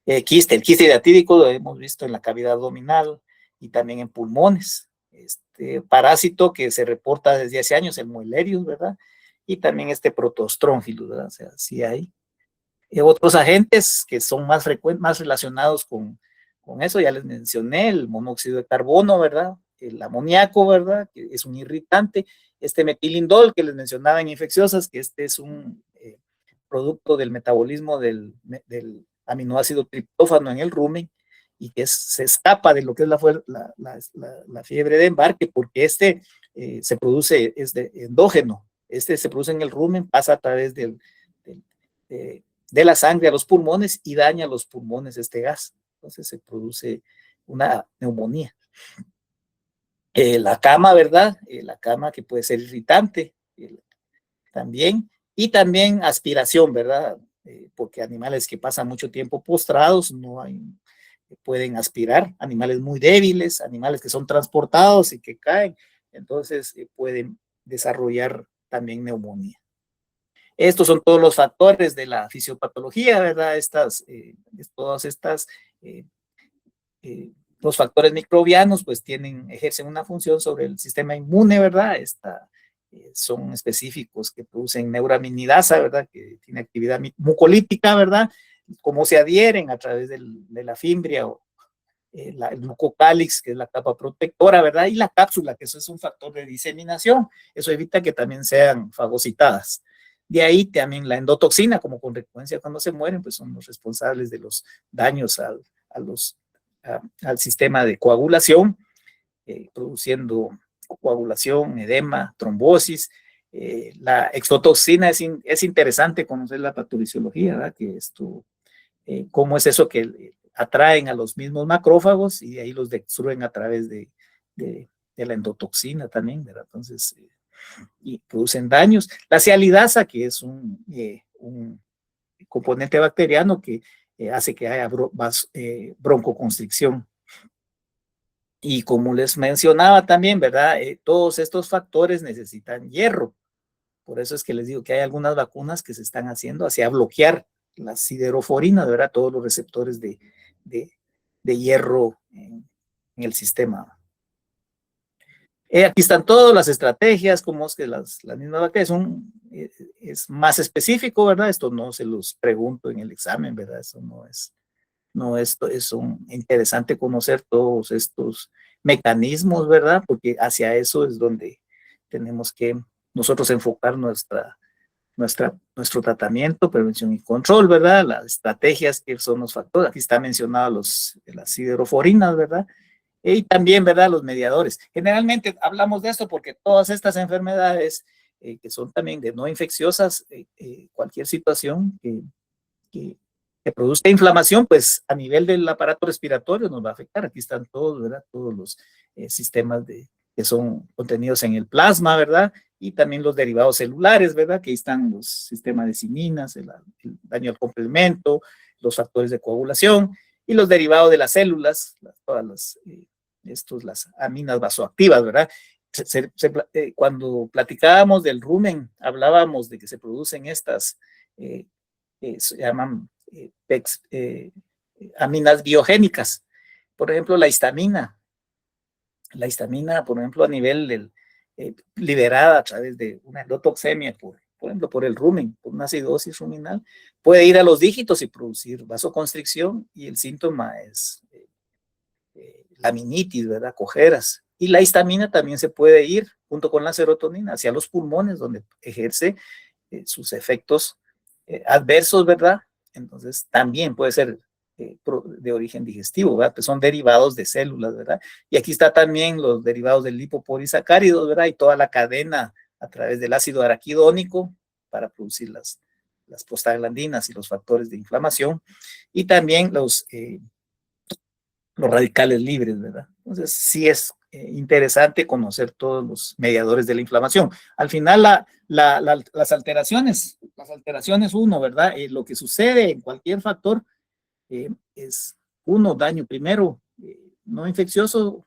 el quiste hidratídico lo hemos visto en la cavidad abdominal y también en pulmones. Parásito que se reporta desde hace años, el Muellerius, ¿verdad? Y también Protostrongylus, ¿verdad? O sea, sí hay otros agentes que son más frecuentes, más relacionados con eso, ya les mencioné, el monóxido de carbono, ¿verdad? El amoníaco, ¿verdad? Que es un irritante. Metilindol, que les mencionaba en infecciosas, que es un producto del metabolismo del aminoácido triptófano en el rumen, y que se escapa de lo que es la fiebre de embarque, porque se produce, es endógeno, se produce en el rumen, pasa a través de la sangre a los pulmones y daña los pulmones este gas. Entonces se produce una neumonía. La cama, ¿verdad? La cama que puede ser irritante también. Y también aspiración, ¿verdad? Porque animales que pasan mucho tiempo postrados pueden aspirar. Animales muy débiles, animales que son transportados y que caen. Entonces pueden desarrollar también neumonía. Estos son todos los factores de la fisiopatología, ¿verdad? Todas estas, los factores microbianos, pues ejercen una función sobre el sistema inmune, ¿verdad? son específicos que producen neuraminidasa, ¿verdad? Que tiene actividad mucolítica, ¿verdad? Cómo se adhieren a través de la fimbria o el glucocálix, que es la capa protectora, ¿verdad? Y la cápsula, que eso es un factor de diseminación. Eso evita que también sean fagocitadas. De ahí también la endotoxina, como consecuencia cuando se mueren, pues son los responsables de los daños al sistema de coagulación, produciendo coagulación, edema, trombosis. La exotoxina es interesante conocer la patofisiología, ¿verdad? Que esto, cómo es eso que atraen a los mismos macrófagos y de ahí los destruyen a través de la endotoxina también, ¿verdad? Entonces, y producen daños. La sialidasa, que es un componente bacteriano que hace que haya broncoconstricción. Y como les mencionaba también, ¿verdad? Todos estos factores necesitan hierro. Por eso es que les digo que hay algunas vacunas que se están haciendo hacia bloquear la sideroforina, ¿verdad? Todos los receptores de hierro en el sistema. Aquí están todas las estrategias, como es que las mismas bacterias es más específico, ¿verdad? Esto no se los pregunto en el examen, ¿verdad? Eso es interesante conocer todos estos mecanismos, ¿verdad? Porque hacia eso es donde tenemos que nosotros enfocar nuestro tratamiento, prevención y control, ¿verdad? Las estrategias que son los factores. Aquí está mencionado las sideroforinas, ¿verdad? Y también, ¿verdad? Los mediadores. Generalmente hablamos de esto porque todas estas enfermedades que son también de no infecciosas, cualquier situación que produzca inflamación, pues a nivel del aparato respiratorio nos va a afectar. Aquí están todos, ¿verdad? Todos los sistemas que son contenidos en el plasma, ¿verdad? Y también los derivados celulares, ¿verdad? Que ahí están los sistemas de ciminas, el daño al complemento, los factores de coagulación y los derivados de las células, todas las aminas vasoactivas, ¿verdad? Cuando platicábamos del rumen, hablábamos de que se producen estas, se llaman aminas biogénicas. Por ejemplo, la histamina, por ejemplo, a nivel liberada a través de una endotoxemia, por ejemplo, por el rumen, por una acidosis ruminal, puede ir a los dígitos y producir vasoconstricción, y el síntoma es laminitis, ¿verdad? Cojeras. Y la histamina también se puede ir, junto con la serotonina, hacia los pulmones, donde ejerce sus efectos adversos, ¿verdad? Entonces, también puede ser de origen digestivo, ¿verdad? Pues son derivados de células, ¿verdad? Y aquí está también los derivados del lipopolisacáridos, ¿verdad? Y toda la cadena a través del ácido araquidónico para producir las prostaglandinas y los factores de inflamación, y también los radicales libres, ¿verdad? Entonces, sí es interesante conocer todos los mediadores de la inflamación. Al final, las alteraciones, uno, ¿verdad? Lo que sucede en cualquier factor es, daño primero, no infeccioso,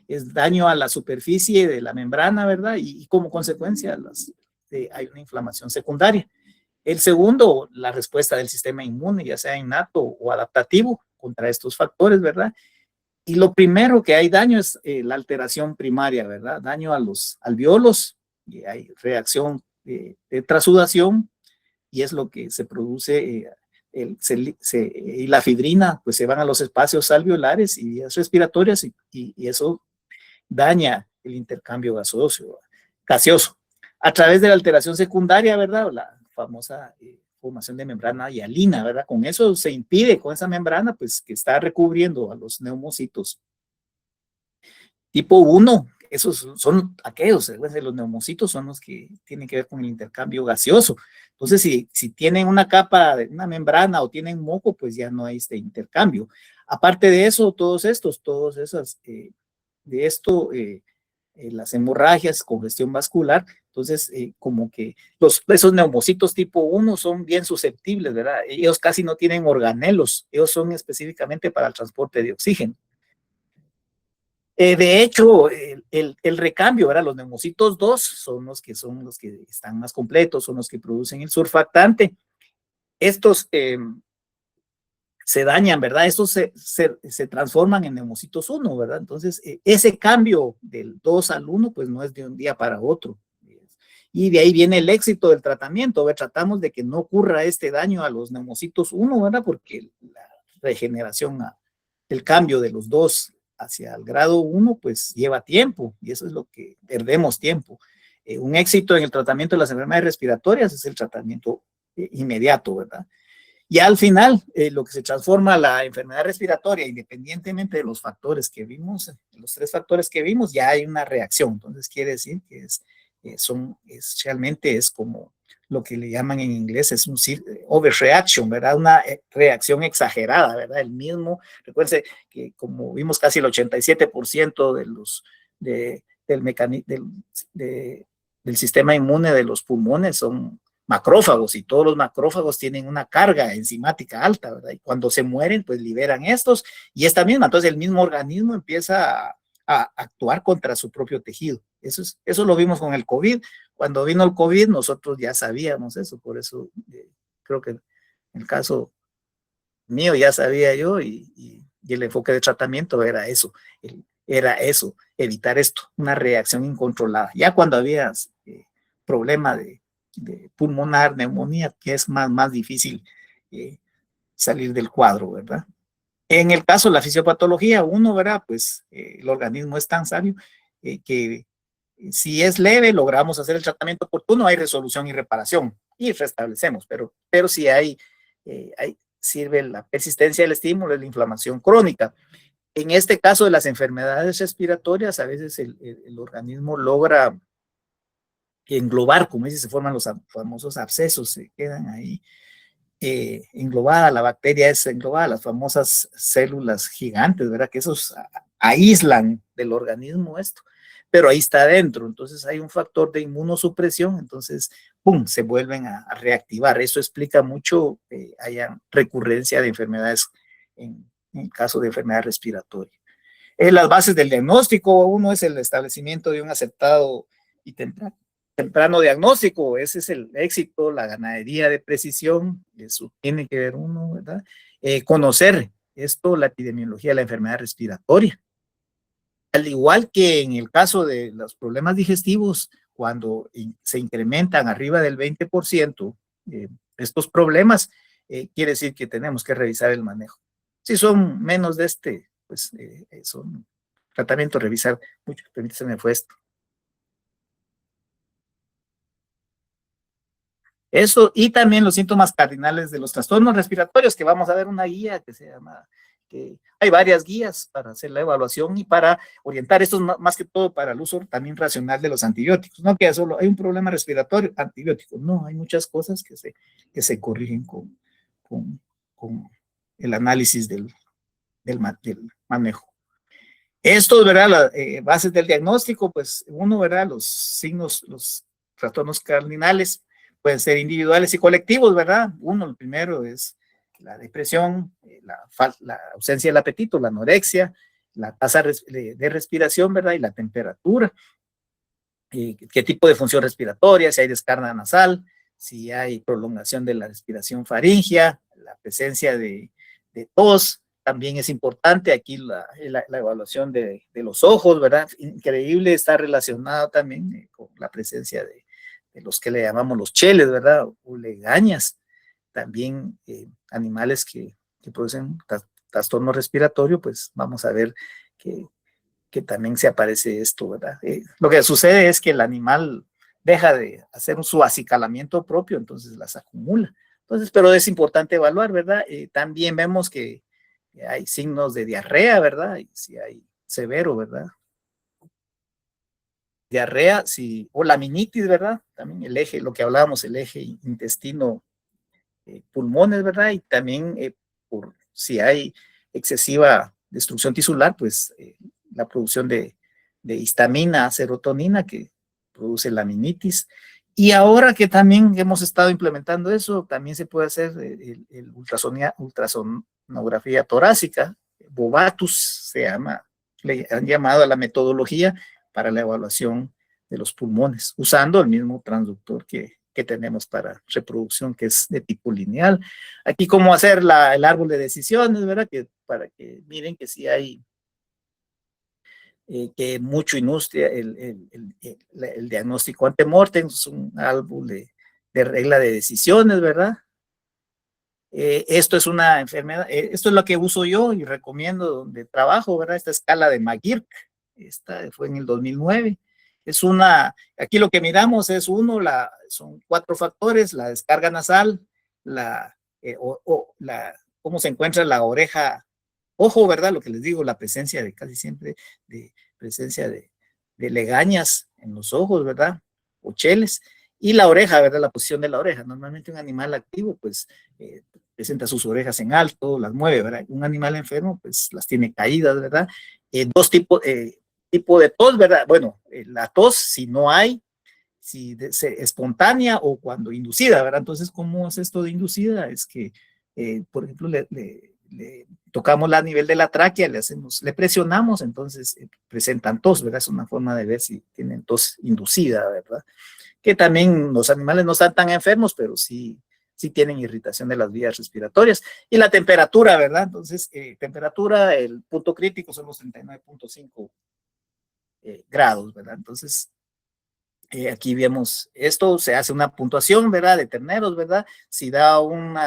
es daño a la superficie de la membrana, ¿verdad? Y como consecuencia hay una inflamación secundaria. El segundo, la respuesta del sistema inmune, ya sea innato o adaptativo contra estos factores, ¿verdad? Y lo primero que hay daño es la alteración primaria, ¿verdad? Daño a los alveolos, y hay reacción de trasudación, y es lo que se produce, y la fibrina, pues se van a los espacios alveolares y vías respiratorias, y eso daña el intercambio gaseoso. A través de la alteración secundaria, ¿verdad? La famosa formación de membrana hialina, ¿verdad? Con eso se impide, con esa membrana, pues que está recubriendo a los neumocitos tipo 1, esos son aquellos, los neumocitos son los que tienen que ver con el intercambio gaseoso. Entonces, si tienen una capa, una membrana o tienen moco, pues ya no hay este intercambio. Aparte de eso, las hemorragias, congestión vascular, entonces como que esos neumocitos tipo 1 son bien susceptibles, ¿verdad? Ellos casi no tienen organelos, ellos son específicamente para el transporte de oxígeno. De hecho, el recambio, ¿verdad? Los neumocitos 2 son los que están más completos, son los que producen el surfactante. Estos se dañan, ¿verdad? Estos se transforman en neumocitos 1, ¿verdad? Entonces, ese cambio del 2 al 1, pues no es de un día para otro. Y de ahí viene el éxito del tratamiento, ¿verdad? Tratamos de que no ocurra este daño a los neumocitos 1, ¿verdad? Porque la regeneración, el cambio de los 2 hacia el grado 1, pues lleva tiempo, y eso es lo que perdemos tiempo. Un éxito en el tratamiento de las enfermedades respiratorias es el tratamiento inmediato, ¿verdad? Y al final, lo que se transforma la enfermedad respiratoria, independientemente de los factores que vimos, los 3 factores que vimos, ya hay una reacción. Entonces quiere decir que realmente es como lo que le llaman en inglés, es un overreaction, ¿verdad? Una reacción exagerada, ¿verdad? Recuérdense que como vimos, casi el 87% del sistema inmune de los pulmones son macrófagos, y todos los macrófagos tienen una carga enzimática alta, ¿verdad? Y cuando se mueren, pues liberan estos, y esta misma, entonces el mismo organismo empieza a actuar contra su propio tejido. Eso lo vimos con el COVID. Cuando vino el COVID, nosotros ya sabíamos eso, por eso creo que en el caso mío ya sabía yo, y el enfoque de tratamiento era eso, evitar esto, una reacción incontrolada. Ya cuando había problema de pulmonar, neumonía, que es más difícil salir del cuadro, ¿verdad? En el caso de la fisiopatología, ¿verdad? Pues el organismo es tan sabio que si es leve, logramos hacer el tratamiento oportuno, hay resolución y reparación, y restablecemos, pero si sirve la persistencia del estímulo, la inflamación crónica. En este caso de las enfermedades respiratorias, a veces el organismo logra englobar, como dice, se forman los famosos abscesos, se quedan ahí englobada, la bacteria es englobada, las famosas células gigantes, ¿verdad? Que esos aíslan del organismo esto, pero ahí está adentro, entonces hay un factor de inmunosupresión, entonces, ¡pum!, se vuelven a reactivar. Eso explica mucho que haya recurrencia de enfermedades en caso de enfermedad respiratoria. Las bases del diagnóstico, uno es el establecimiento de un acertado y temprano diagnóstico, ese es el éxito, la ganadería de precisión, eso tiene que ver uno, ¿verdad? Conocer la epidemiología de la enfermedad respiratoria. Al igual que en el caso de los problemas digestivos, cuando se incrementan arriba del 20%, estos problemas, quiere decir que tenemos que revisar el manejo. Si son menos de pues son tratamiento, revisar mucho. Permítame, fue esto. Eso, y también los síntomas cardinales de los trastornos respiratorios, que vamos a ver una guía que se llama, que hay varias guías para hacer la evaluación y para orientar esto, más que todo para el uso también racional de los antibióticos. No que solo hay un problema respiratorio, antibiótico. No, hay muchas cosas que se corrigen con el análisis del manejo. Esto, ¿verdad? Las bases del diagnóstico, pues uno, ¿verdad? Los signos, los trastornos cardinales pueden ser individuales y colectivos, ¿verdad? El primero es la depresión, la ausencia del apetito, la anorexia, la tasa de respiración, ¿verdad? Y la temperatura. ¿Qué tipo de función respiratoria? Si hay descarga nasal, si hay prolongación de la respiración faríngea, la presencia de tos. También es importante aquí la evaluación de los ojos, ¿verdad? Increíble, está relacionado también con la presencia de los que le llamamos los cheles, ¿verdad? O legañas. También animales que producen trastorno respiratorio, pues vamos a ver que también se aparece esto, ¿verdad? Lo que sucede es que el animal deja de hacer su acicalamiento propio, entonces las acumula. Entonces, pero es importante evaluar, ¿verdad? También vemos que hay signos de diarrea, ¿verdad? Y si hay severo, ¿verdad? Diarrea, sí, o laminitis, ¿verdad? También el eje, lo que hablábamos, el eje intestino, pulmones, ¿verdad? Y también por si hay excesiva destrucción tisular, pues la producción de histamina, serotonina, que produce laminitis. Y ahora que también hemos estado implementando eso, también se puede hacer el ultrasonografía torácica, Bovatus se llama, le han llamado a la metodología para la evaluación de los pulmones, usando el mismo transductor que tenemos para reproducción, que es de tipo lineal. Aquí cómo hacer el árbol de decisiones, ¿verdad? Para que miren que sí hay que mucho ilustra el diagnóstico antemortem, es un álbum de regla de decisiones, ¿verdad? Esto es una enfermedad, esto es lo que uso yo y recomiendo donde trabajo, ¿verdad? Esta escala de McGurk, esta fue en el 2009. Es una, aquí lo que miramos es son 4 factores: la descarga nasal, cómo se encuentra la oreja, ojo, ¿verdad? Lo que les digo, la presencia de casi siempre, presencia de legañas en los ojos, ¿verdad? O cheles. Y la oreja, ¿verdad? La posición de la oreja. Normalmente un animal activo, pues, presenta sus orejas en alto, las mueve, ¿verdad? Un animal enfermo, pues, las tiene caídas, ¿verdad? Dos tipos de tos, ¿verdad? Bueno, la tos, si no hay, si espontánea o cuando inducida, ¿verdad? Entonces, ¿cómo es esto de inducida? Es que, por ejemplo, le tocamos a nivel de la tráquea, le presionamos, entonces presentan tos, ¿verdad? Es una forma de ver si tienen tos inducida, ¿verdad? Que también los animales no están tan enfermos, pero sí tienen irritación de las vías respiratorias. Y la temperatura, ¿verdad? Entonces, temperatura, el punto crítico son los 39.5 grados, ¿verdad? Entonces, aquí vemos esto, se hace una puntuación, ¿verdad? De terneros, ¿verdad? Si da un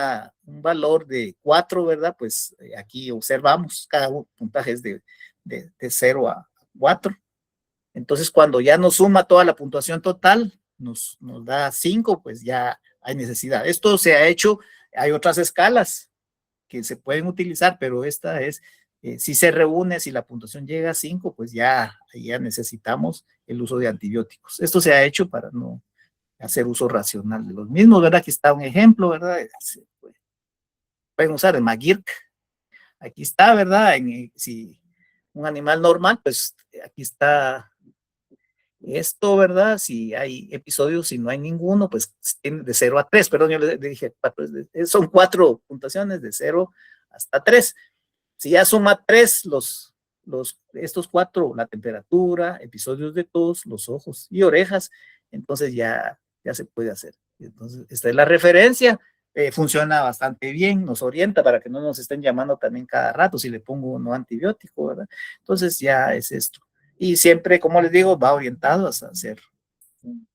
valor de 4, ¿verdad? Pues aquí observamos, cada puntaje es de 0 a 4. Entonces, cuando ya nos suma toda la puntuación total, nos da 5, pues ya hay necesidad. Esto se ha hecho, hay otras escalas que se pueden utilizar, pero esta es, si se reúne, si la puntuación llega a 5, pues ya necesitamos el uso de antibióticos. Esto se ha hecho para no hacer uso racional de los mismos, ¿verdad? Aquí está un ejemplo, ¿verdad? Pueden usar el McGurk. Aquí está, ¿verdad? Si un animal normal, pues aquí está esto, ¿verdad? Si hay episodios, si no hay ninguno, pues tiene de 0 a 3, perdón, yo le dije 4, son 4 puntuaciones de 0 hasta 3. Si ya suma 3, estos 4, la temperatura, episodios de tos, los ojos y orejas, entonces ya se puede hacer. Entonces, esta es la referencia, funciona bastante bien, nos orienta para que no nos estén llamando también cada rato si le pongo no antibiótico, ¿verdad? Entonces ya es esto. Y siempre, como les digo, va orientado a hacer un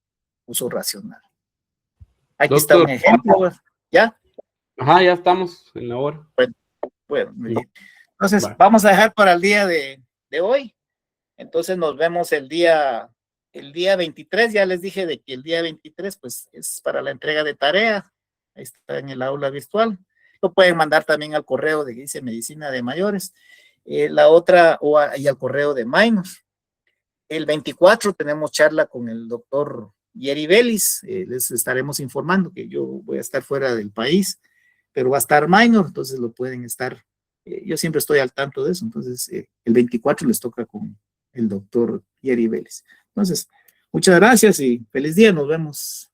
uso racional. Aquí está un ejemplo, ¿ya? Ajá, ya estamos en la hora. Bueno, muy bien. Entonces, vamos a dejar para el día de hoy. Entonces, nos vemos el día 23. Ya les dije de que el día 23, pues, es para la entrega de tarea. Ahí está en el aula virtual. Lo pueden mandar también al correo de dice Medicina de Mayores. La otra, y al correo de Minus. El 24 tenemos charla con el doctor Yeri Vélez. Les estaremos informando que yo voy a estar fuera del país, pero va a estar Minor, entonces lo pueden estar. Yo siempre estoy al tanto de eso, entonces el 24 les toca con el doctor Yeri Vélez. Entonces, muchas gracias y feliz día, nos vemos.